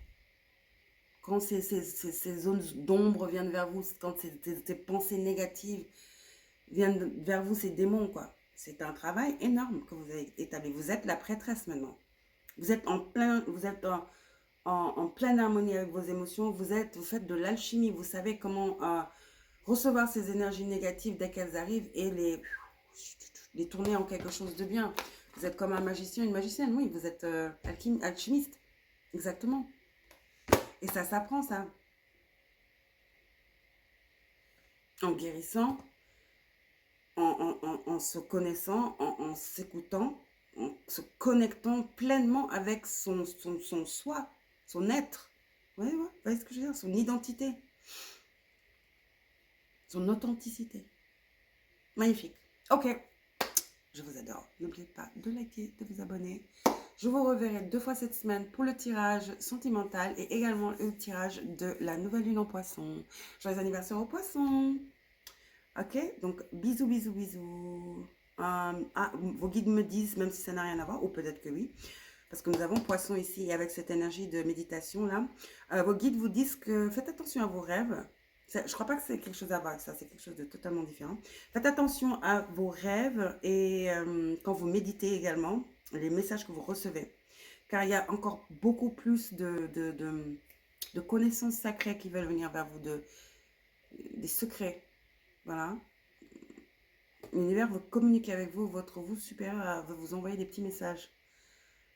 quand ces zones d'ombre viennent vers vous, quand ces pensées négatives viennent vers vous, ces démons, quoi. C'est un travail énorme que vous avez établi. Vous êtes la prêtresse maintenant. Vous êtes en pleine harmonie avec vos émotions. Vous faites de l'alchimie. Vous savez comment recevoir ces énergies négatives dès qu'elles arrivent et les tourner en quelque chose de bien. Vous êtes comme un magicien, une magicienne, oui. Vous êtes alchimiste. Exactement. Et ça s'apprend, ça. En guérissant, en se connaissant, en s'écoutant, en se connectant pleinement avec son soi, son être. Ouais, vous voyez ce que je veux dire? Son identité, son authenticité. Magnifique. Ok, je vous adore. N'oubliez pas de liker, de vous abonner. Je vous reverrai 2 fois cette semaine pour le tirage sentimental et également le tirage de la nouvelle lune en poisson. Joyeux anniversaire aux poissons. Ok, donc bisous, bisous, bisous. Vos guides me disent, même si ça n'a rien à voir, ou peut-être que oui, parce que nous avons poisson ici, et avec cette énergie de méditation là, vos guides vous disent que faites attention à vos rêves. Je crois pas que c'est quelque chose à voir avec ça, c'est quelque chose de totalement différent. Faites attention à vos rêves et quand vous méditez également, les messages que vous recevez. Car il y a encore beaucoup plus de connaissances sacrées qui veulent venir vers vous, des secrets. Voilà. L'univers veut communiquer avec vous, votre vous supérieur veut vous envoyer des petits messages.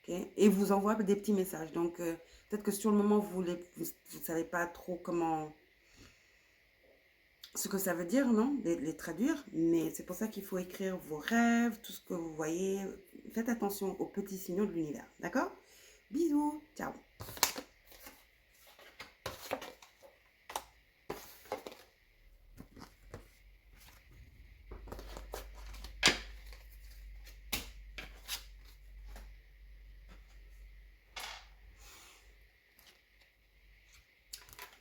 Okay? Et vous envoie des petits messages. Donc, peut-être que sur le moment, vous ne savez pas trop comment, ce que ça veut dire, non? Les traduire. Mais c'est pour ça qu'il faut écrire vos rêves, tout ce que vous voyez. Faites attention aux petits signaux de l'univers. D'accord? Bisous. Ciao.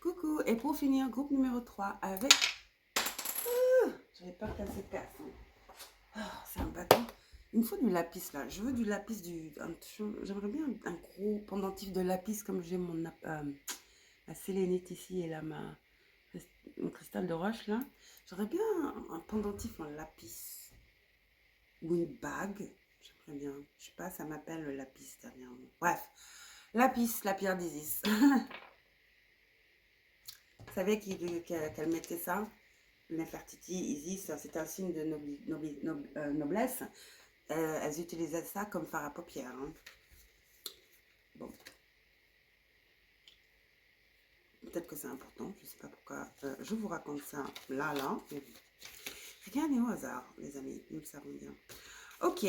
Coucou. Et pour finir, groupe numéro 3 avec... J'avais peur qu'elle se casse. C'est un bâton. Il me faut du lapis là. Je veux du lapis, j'aimerais bien un gros pendentif de lapis comme j'ai ma sélénite ici et là mon cristal de roche là. J'aurais bien un pendentif en lapis. Ou une bague. J'aimerais bien. Je sais pas, ça m'appelle le lapis dernièrement. Bref. Lapis, la pierre d'Isis. Vous savez qu'elle mettait ça? Nefertiti, Isis, c'était un signe de noblesse. Elles utilisaient ça comme fard à paupières. Hein. Bon. Peut-être que c'est important, je ne sais pas pourquoi. Je vous raconte ça là. Rien n'est au hasard, les amis, nous le savons bien. Ok.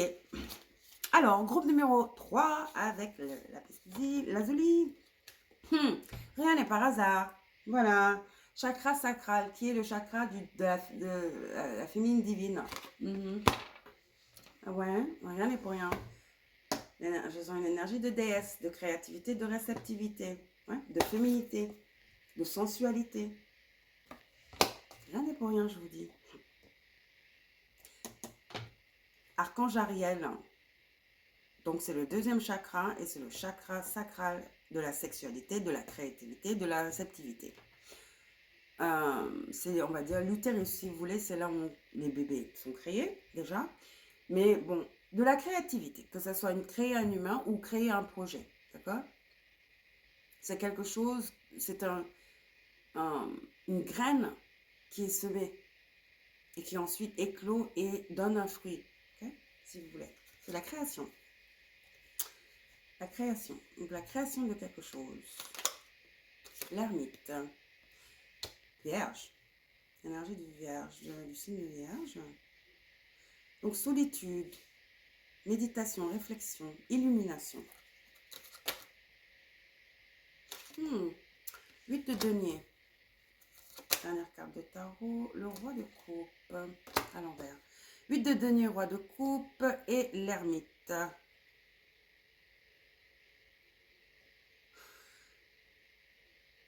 Alors, groupe numéro 3 avec la pesticide, lazuli. Rien n'est par hasard. Voilà. Chakra sacral, qui est le chakra de la féminine divine. Ouais, rien n'est pour rien. Je sens une énergie de déesse, de créativité, de réceptivité, ouais, de féminité, de sensualité. Rien n'est pour rien, je vous dis. Archange Ariel. Donc, c'est le deuxième chakra et c'est le chakra sacral de la sexualité, de la créativité, de la réceptivité. C'est, on va dire, l'utérus, si vous voulez, c'est là où les bébés sont créés, déjà. Mais bon, de la créativité, que ce soit créer un humain ou créer un projet, d'accord? C'est quelque chose, c'est une graine qui est semée et qui ensuite éclot et donne un fruit, okay? Si vous voulez. C'est la création. La création. Donc la création de quelque chose. L'ermite. Vierge. L'énergie du vierge, du signe de vierge. Donc solitude, méditation, réflexion, illumination. 8 de denier. Dernière carte de tarot, le roi de coupe à l'envers. 8 de denier, roi de coupe et l'ermite.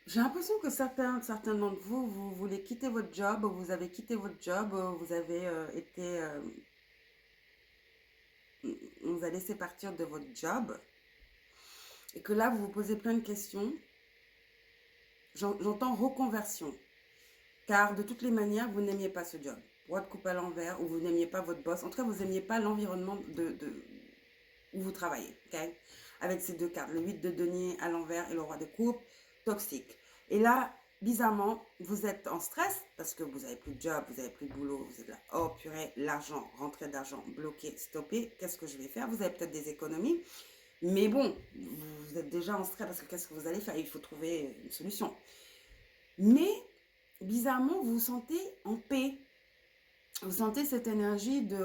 J'ai l'impression que certains d'entre vous, vous voulez quitter votre job, vous avez quitté votre job, vous avez on vous a laissé partir de votre job et que là, vous vous posez plein de questions. J'entends reconversion, car de toutes les manières, vous n'aimiez pas ce job. Roi de coupe à l'envers, ou vous n'aimiez pas votre boss. En tout cas, vous n'aimiez pas l'environnement où vous travaillez. Okay? Avec ces deux cartes, le 8 de denier à l'envers et le roi de coupe, toxique. Et là, bizarrement, vous êtes en stress parce que vous n'avez plus de job, vous n'avez plus de boulot, vous êtes là, oh purée, l'argent, rentrée d'argent, bloqué, stoppé, qu'est-ce que je vais faire? Vous avez peut-être des économies, mais bon, vous êtes déjà en stress parce que qu'est-ce que vous allez faire? Il faut trouver une solution. Mais, bizarrement, vous vous sentez en paix. Vous sentez cette énergie de...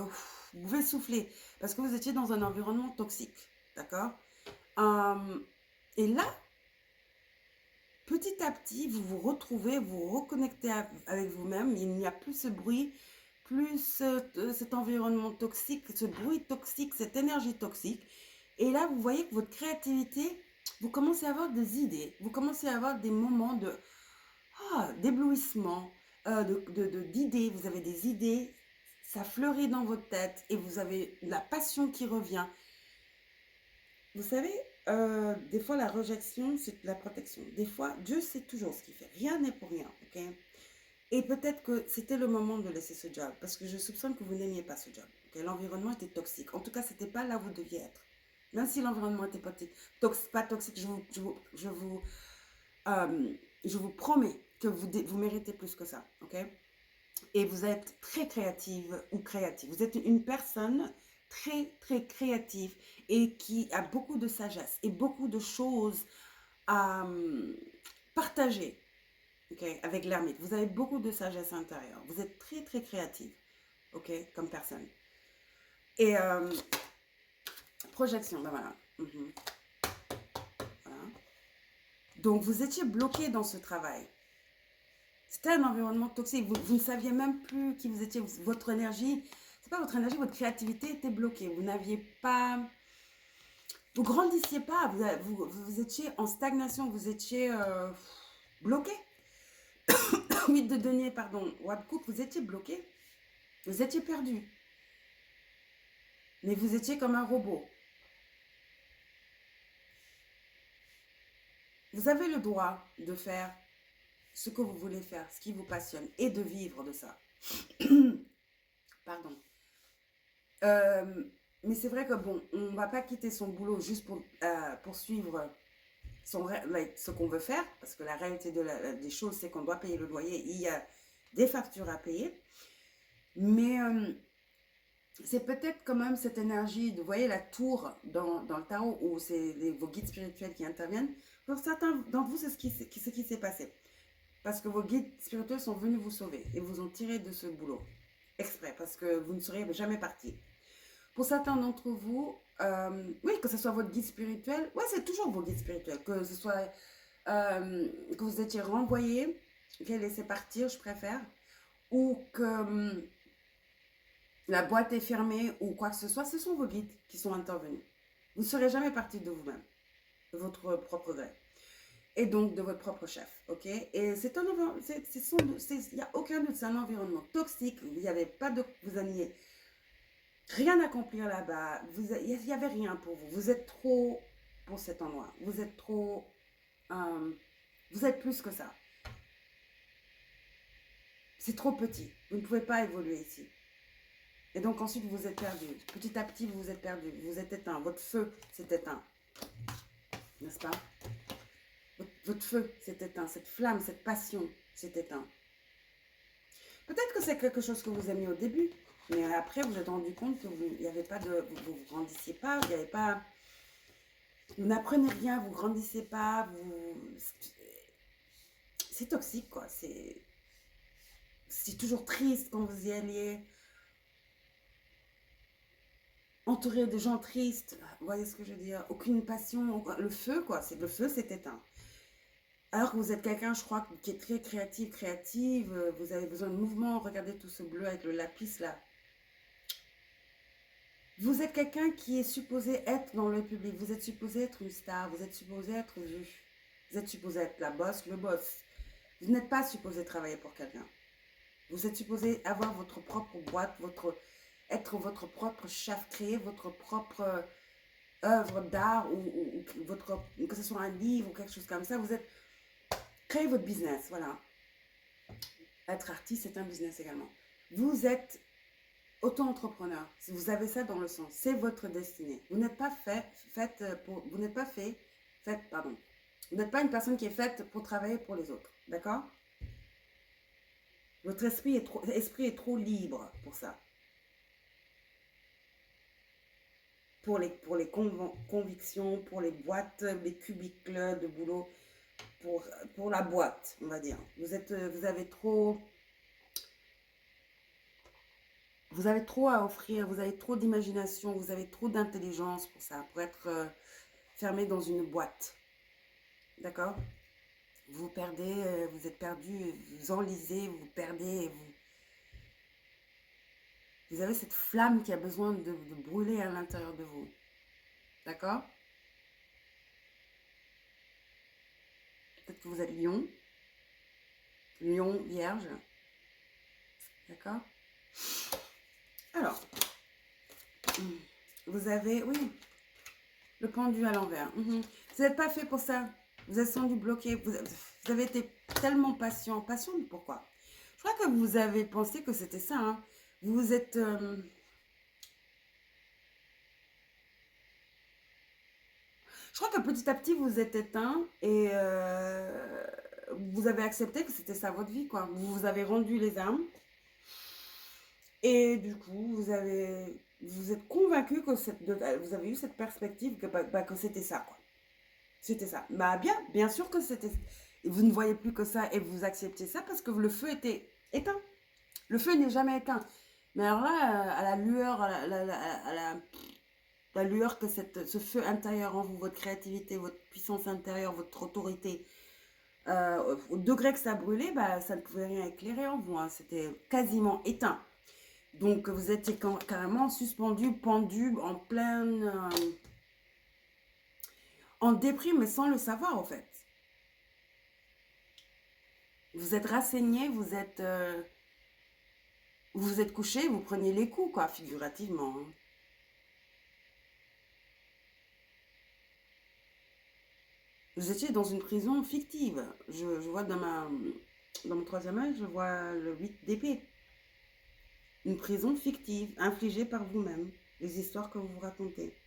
Vous pouvez souffler parce que vous étiez dans un environnement toxique, d'accord? Et là, petit à petit, vous vous retrouvez, vous vous reconnectez avec vous-même. Il n'y a plus ce bruit, plus cet environnement toxique, ce bruit toxique, cette énergie toxique. Et là, vous voyez que votre créativité, vous commencez à avoir des idées. Vous commencez à avoir des moments d'éblouissement, d'idées. Vous avez des idées, ça fleurit dans votre tête et vous avez la passion qui revient. Vous savez, des fois, la rejection, c'est de la protection. Des fois, Dieu sait toujours ce qu'il fait. Rien n'est pour rien, ok? Et peut-être que c'était le moment de laisser ce job, parce que je soupçonne que vous n'aimiez pas ce job. Ok? L'environnement était toxique. En tout cas, c'était pas là où vous deviez être. Même si l'environnement était pas toxique, je vous promets que vous méritez plus que ça, ok? Et vous êtes très créative ou créatif. Vous êtes une personne très, très créative et qui a beaucoup de sagesse et beaucoup de choses à partager, ok, avec l'ermite. Vous avez beaucoup de sagesse intérieure. Vous êtes très, très créative, ok, comme personne. Et projection, ben voilà. Voilà. Donc, vous étiez bloqué dans ce travail. C'était un environnement toxique. Vous ne saviez même plus qui vous étiez. Votre énergie, c'est pas votre énergie, votre créativité était bloquée. Vous n'aviez pas. Vous grandissiez pas. Vous étiez en stagnation. Vous étiez bloqué. 8 de denier, pardon. Roi de coupe, vous étiez bloqué. Vous étiez perdu. Mais vous étiez comme un robot. Vous avez le droit de faire ce que vous voulez faire, ce qui vous passionne, et de vivre de ça. Pardon. Mais c'est vrai que bon, on ne va pas quitter son boulot juste pour poursuivre ce qu'on veut faire, parce que la réalité des choses, c'est qu'on doit payer le loyer, il y a des factures à payer. Mais c'est peut-être quand même cette énergie de, vous voyez, la tour dans le tarot, où c'est vos guides spirituels qui interviennent. Pour certains d'entre vous, c'est ce qui s'est passé. Parce que vos guides spirituels sont venus vous sauver et vous ont tiré de ce boulot. Exprès, parce que vous ne seriez jamais parti. Pour certains d'entre vous, oui, que ce soit votre guide spirituel, ouais, c'est toujours vos guides spirituels, que ce soit que vous étiez renvoyé, okay, laissé partir, je préfère, ou que la boîte est fermée ou quoi que ce soit, ce sont vos guides qui sont intervenus. Vous ne serez jamais parti de vous-même, de votre propre gré. Et donc de votre propre chef, ok? Et c'est un environnement, il n'y a aucun doute, c'est un environnement toxique, il n'y avait pas de, vous alliez rien accomplir là-bas, il n'y avait rien pour vous, vous êtes trop pour cet endroit, vous êtes trop, vous êtes plus que ça. C'est trop petit, vous ne pouvez pas évoluer ici. Et donc ensuite vous êtes perdu, petit à petit vous êtes perdu, vous êtes éteint, votre feu s'est éteint, n'est-ce pas? Votre feu s'est éteint, cette flamme, cette passion s'est éteinte. Peut-être que c'est quelque chose que vous aimiez au début, mais après vous vous êtes rendu compte que vous n'y avait pas de, vous ne grandissiez pas, il n'y avait pas, vous n'apprenez rien, vous grandissez pas, c'est toxique quoi, c'est toujours triste quand vous y alliez, entouré de gens tristes, vous voyez ce que je veux dire, aucune passion, le feu quoi, le feu s'est éteint. Alors que vous êtes quelqu'un, je crois, qui est très créative, vous avez besoin de mouvement, regardez tout ce bleu avec le lapis là. Vous êtes quelqu'un qui est supposé être dans le public, vous êtes supposé être une star, vous êtes supposé être vu, vous êtes supposé être la boss, le boss. Vous n'êtes pas supposé travailler pour quelqu'un. Vous êtes supposé avoir votre propre boîte, être votre propre chef, créer votre propre œuvre d'art ou que ce soit un livre ou quelque chose comme ça. Vous êtes créez votre business, voilà. Être artiste, c'est un business également. Vous êtes auto-entrepreneur. Si vous avez ça dans le sang, c'est votre destinée. Vous n'êtes pas vous n'êtes pas pardon. Vous n'êtes pas une personne qui est faite pour travailler pour les autres, d'accord? Votre esprit est trop libre pour ça. Pour les convictions, pour les boîtes, les cubicles de boulot, pour la boîte, on va dire. Vous avez trop à offrir, vous avez trop d'imagination, vous avez trop d'intelligence pour ça, pour être fermé dans une boîte. D'accord? Vous perdez, vous êtes perdu, vous enlisez, vous perdez, vous avez cette flamme qui a besoin de brûler à l'intérieur de vous. D'accord? Peut-être que vous êtes lion, vierge. D'accord? Alors, vous avez, oui, Le pendu à l'envers. Mhm. Vous n'êtes pas fait pour ça. Vous êtes senti bloqué. Vous avez été tellement patient. Patient, pourquoi? Je crois que vous avez pensé que c'était ça. Hein. Vous vous êtes... je crois que petit à petit, vous vous êtes éteint et vous avez accepté que c'était ça votre vie, quoi. Vous vous avez rendu les armes et du coup, vous êtes convaincu que vous avez eu cette perspective que, que c'était ça, quoi. C'était ça. Bah bien sûr que c'était... Vous ne voyez plus que ça et vous acceptez ça parce que le feu était éteint. Le feu n'est jamais éteint. Mais alors là, à la lueur, la lueur que ce feu intérieur en vous, votre créativité, votre puissance intérieure, votre autorité, au degré que ça brûlait, bah, ça ne pouvait rien éclairer en vous. Hein. C'était quasiment éteint. Donc vous étiez carrément suspendu, pendu, en pleine... en déprime, mais sans le savoir en fait. Vous êtes rasseigné, vous êtes couché, vous preniez les coups, quoi, figurativement. Hein. Vous étiez dans une prison fictive. Je vois dans mon troisième œil, je vois le 8 d'épée. Une prison fictive, infligée par vous-même. Les histoires que vous vous racontez.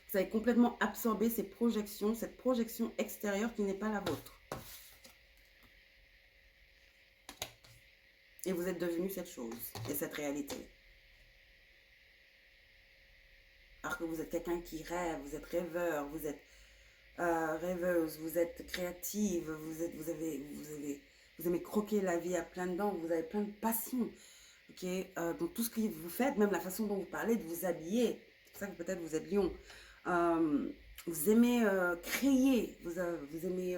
Vous avez complètement absorbé ces projections, cette projection extérieure qui n'est pas la vôtre. Et vous êtes devenu cette chose et cette réalité. Alors que vous êtes quelqu'un qui rêve, vous êtes rêveur, vous êtes rêveuse, vous êtes créative, vous aimez croquer la vie à plein dents, vous avez plein de passion. Ok, donc tout ce que vous faites, même la façon dont vous parlez, de vous habiller, c'est pour ça que peut-être vous êtes lion. Vous aimez créer, vous aimez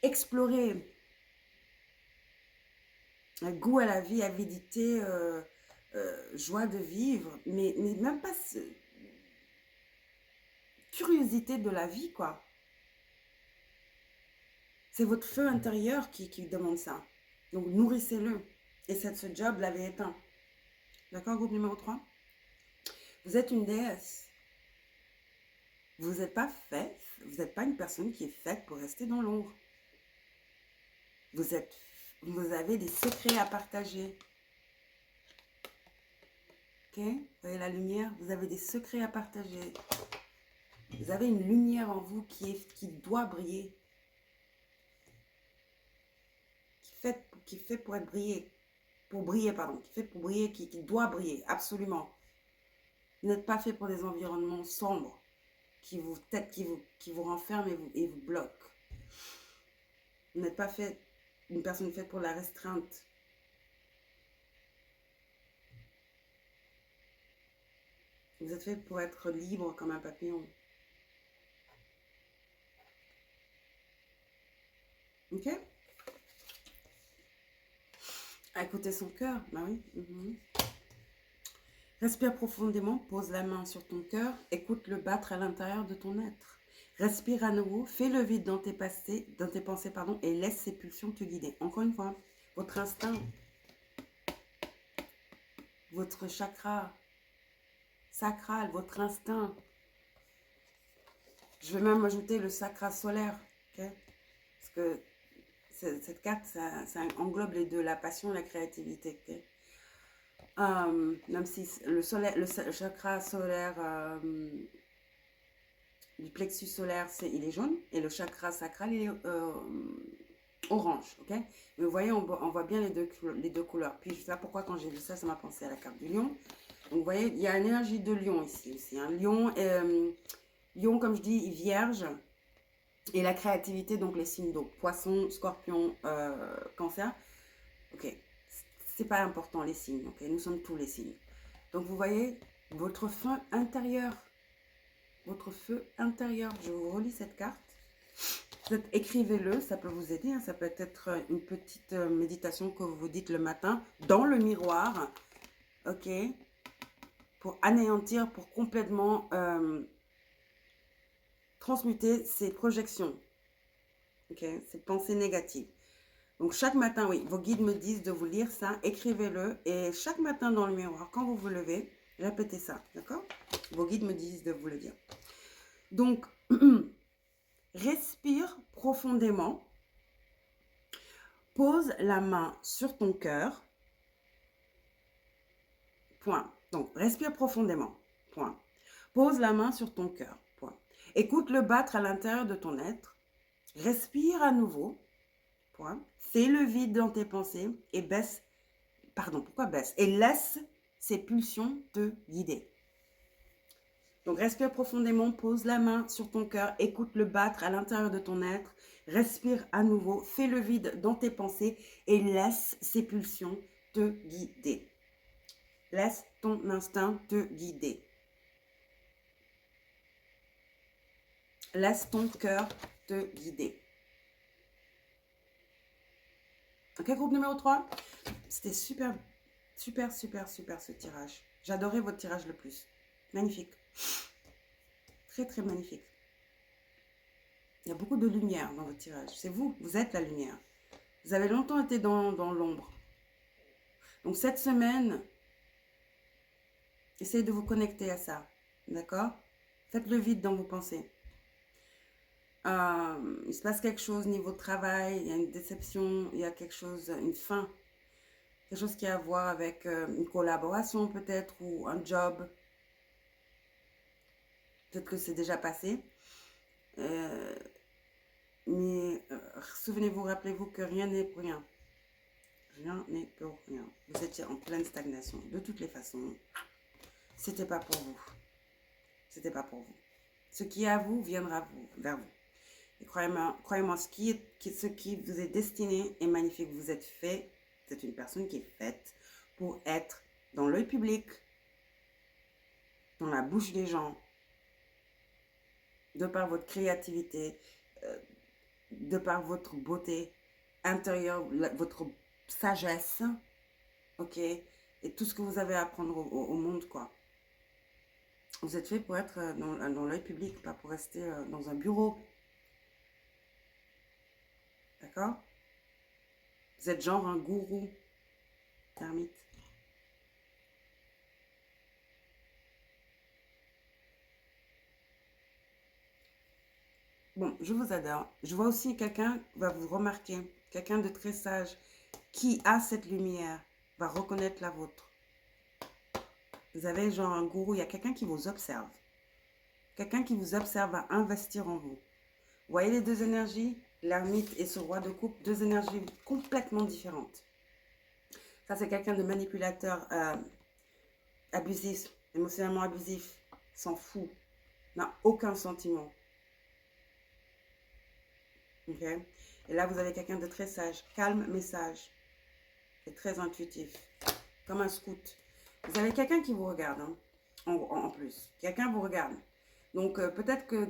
explorer, un goût à la vie, avidité, joie de vivre, mais même pas curiosité de la vie, quoi. C'est votre feu intérieur qui demande ça. Donc nourrissez-le. Et ce job l'avait éteint. D'accord, groupe numéro 3? Vous êtes une déesse. Vous n'êtes pas fait, vous n'êtes pas une personne qui est faite pour rester dans l'ombre. Vous avez des secrets à partager. Ok? Vous voyez la lumière? Vous avez des secrets à partager. Vous avez une lumière en vous qui doit briller. Qui fait pour être brillé. Pour briller, pardon. Qui fait pour briller, qui doit briller, absolument. Vous n'êtes pas fait pour des environnements sombres qui vous renferment et vous bloquent. Vous n'êtes pas fait une personne faite pour la restreinte. Vous êtes fait pour être libre comme un papillon. Ok? À écouter son cœur, bah oui. Respire profondément, pose la main sur ton cœur, écoute-le battre à l'intérieur de ton être. Respire à nouveau, fais le vide dans tes pensées, et laisse ces pulsions te guider. Encore une fois, votre instinct, votre chakra sacral, votre instinct. Je vais même ajouter le chakra solaire, ok? Parce que cette carte, ça englobe les deux, la passion et la créativité, ok? Même si le chakra solaire du plexus solaire, il est jaune, et le chakra sacral, il est orange, ok? Mais vous voyez, on voit bien les deux couleurs. Puis je sais pas pourquoi quand j'ai vu ça, ça m'a pensé à la carte du lion. Donc vous voyez, il y a une énergie de lion ici aussi. Un lion, lion, comme je dis, vierge. Et la créativité, donc les signes d'eau. Poisson, scorpion, cancer. Ok, c'est pas important les signes, ok? Nous sommes tous les signes. Donc vous voyez, votre feu intérieur. Votre feu intérieur. Je vous relis cette carte. Écrivez-le, ça peut vous aider. Hein. Ça peut être une petite méditation que vous vous dites le matin dans le miroir. Ok? Pour anéantir, pour complètement transmuter ces projections. Ok? Ces pensées négatives. Donc chaque matin, oui, vos guides me disent de vous lire ça, écrivez-le. Et chaque matin dans le miroir, quand vous vous levez, répétez ça. D'accord? Vos guides me disent de vous le dire. Donc, respire profondément. Pose la main sur ton cœur. Point. Donc, respire profondément. Point. Pose la main sur ton cœur. Point. Écoute-le battre à l'intérieur de ton être. Respire à nouveau. Point. Fais le vide dans tes pensées et baisse. Pardon, pourquoi baisse? Et laisse ces pulsions te guider. Donc, respire profondément, pose la main sur ton cœur, écoute-le battre à l'intérieur de ton être, respire à nouveau, fais le vide dans tes pensées et laisse ces pulsions te guider. Laisse ton instinct te guider. Laisse ton cœur te guider. Ok, groupe numéro 3. C'était super, super, super, super ce tirage. J'adorais votre tirage le plus. Magnifique. Très, très magnifique. Il y a beaucoup de lumière dans votre tirage. C'est vous, vous êtes la lumière. Vous avez longtemps été dans l'ombre. Donc cette semaine, essayez de vous connecter à ça. D'accord? Faites le vide dans vos pensées. Il se passe quelque chose au niveau de travail, il y a une déception, il y a quelque chose, une fin. Quelque chose qui a à voir avec une collaboration peut-être ou un job. Peut-être que c'est déjà passé. Mais souvenez-vous, rappelez-vous que rien n'est pour rien. Rien n'est pour rien. Vous étiez en pleine stagnation. De toutes les façons, c'était pas pour vous. C'était pas pour vous. Ce qui est à vous viendra vers vous. Et croyez-moi, ce qui vous est destiné est magnifique. Vous êtes fait, c'est une personne qui est faite pour être dans l'œil public, dans la bouche des gens, de par votre créativité, de par votre beauté intérieure, votre sagesse, ok, et tout ce que vous avez à apprendre au monde, quoi. Vous êtes fait pour être dans l'œil public, pas pour rester dans un bureau. D'accord? Vous êtes genre un gourou, ermite. Bon, je vous adore. Je vois aussi quelqu'un va vous remarquer, quelqu'un de très sage qui a cette lumière, va reconnaître la vôtre. Vous avez genre un gourou, il y a quelqu'un qui vous observe. Quelqu'un qui vous observe va investir en vous. Vous voyez les deux énergies? L'ermite et ce roi de coupe, deux énergies complètement différentes. Ça, c'est quelqu'un de manipulateur, abusif, émotionnellement abusif, s'en fout, n'a aucun sentiment. Ok? Et là, vous avez quelqu'un de très sage, calme mais sage, et très intuitif, comme un scout. Vous avez quelqu'un qui vous regarde, hein, en plus. Quelqu'un vous regarde. Donc, peut-être que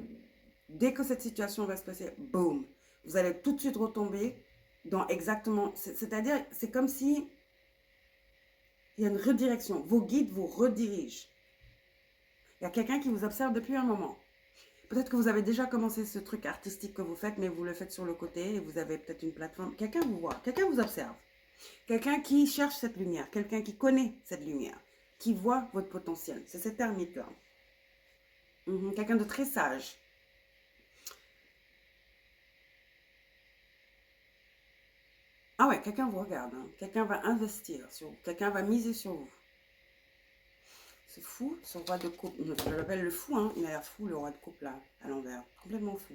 dès que cette situation va se passer, boum, vous allez tout de suite retomber dans exactement... C'est-à-dire, c'est comme si il y a une redirection. Vos guides vous redirigent. Il y a quelqu'un qui vous observe depuis un moment. Peut-être que vous avez déjà commencé ce truc artistique que vous faites, mais vous le faites sur le côté et vous avez peut-être une plateforme. Quelqu'un vous voit, quelqu'un vous observe. Quelqu'un qui cherche cette lumière, quelqu'un qui connaît cette lumière, qui voit votre potentiel. C'est cet ermite-là. Quelqu'un de très sage. Ah ouais, quelqu'un vous regarde. Hein. Quelqu'un va investir sur vous. Quelqu'un va miser sur vous. C'est fou, ce roi de coupe. Je l'appelle le fou, hein. Il a l'air fou, le roi de coupe, là, à l'envers. Complètement fou.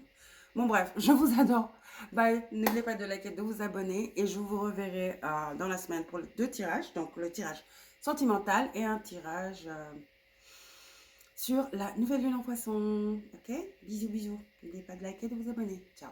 Bon, bref, je vous adore. Bye. N'oubliez pas de liker, de vous abonner. Et je vous reverrai dans la semaine pour deux tirages. Donc, le tirage sentimental et un tirage sur la nouvelle lune en poisson. Ok? Bisous, bisous. N'oubliez pas de liker, de vous abonner. Ciao.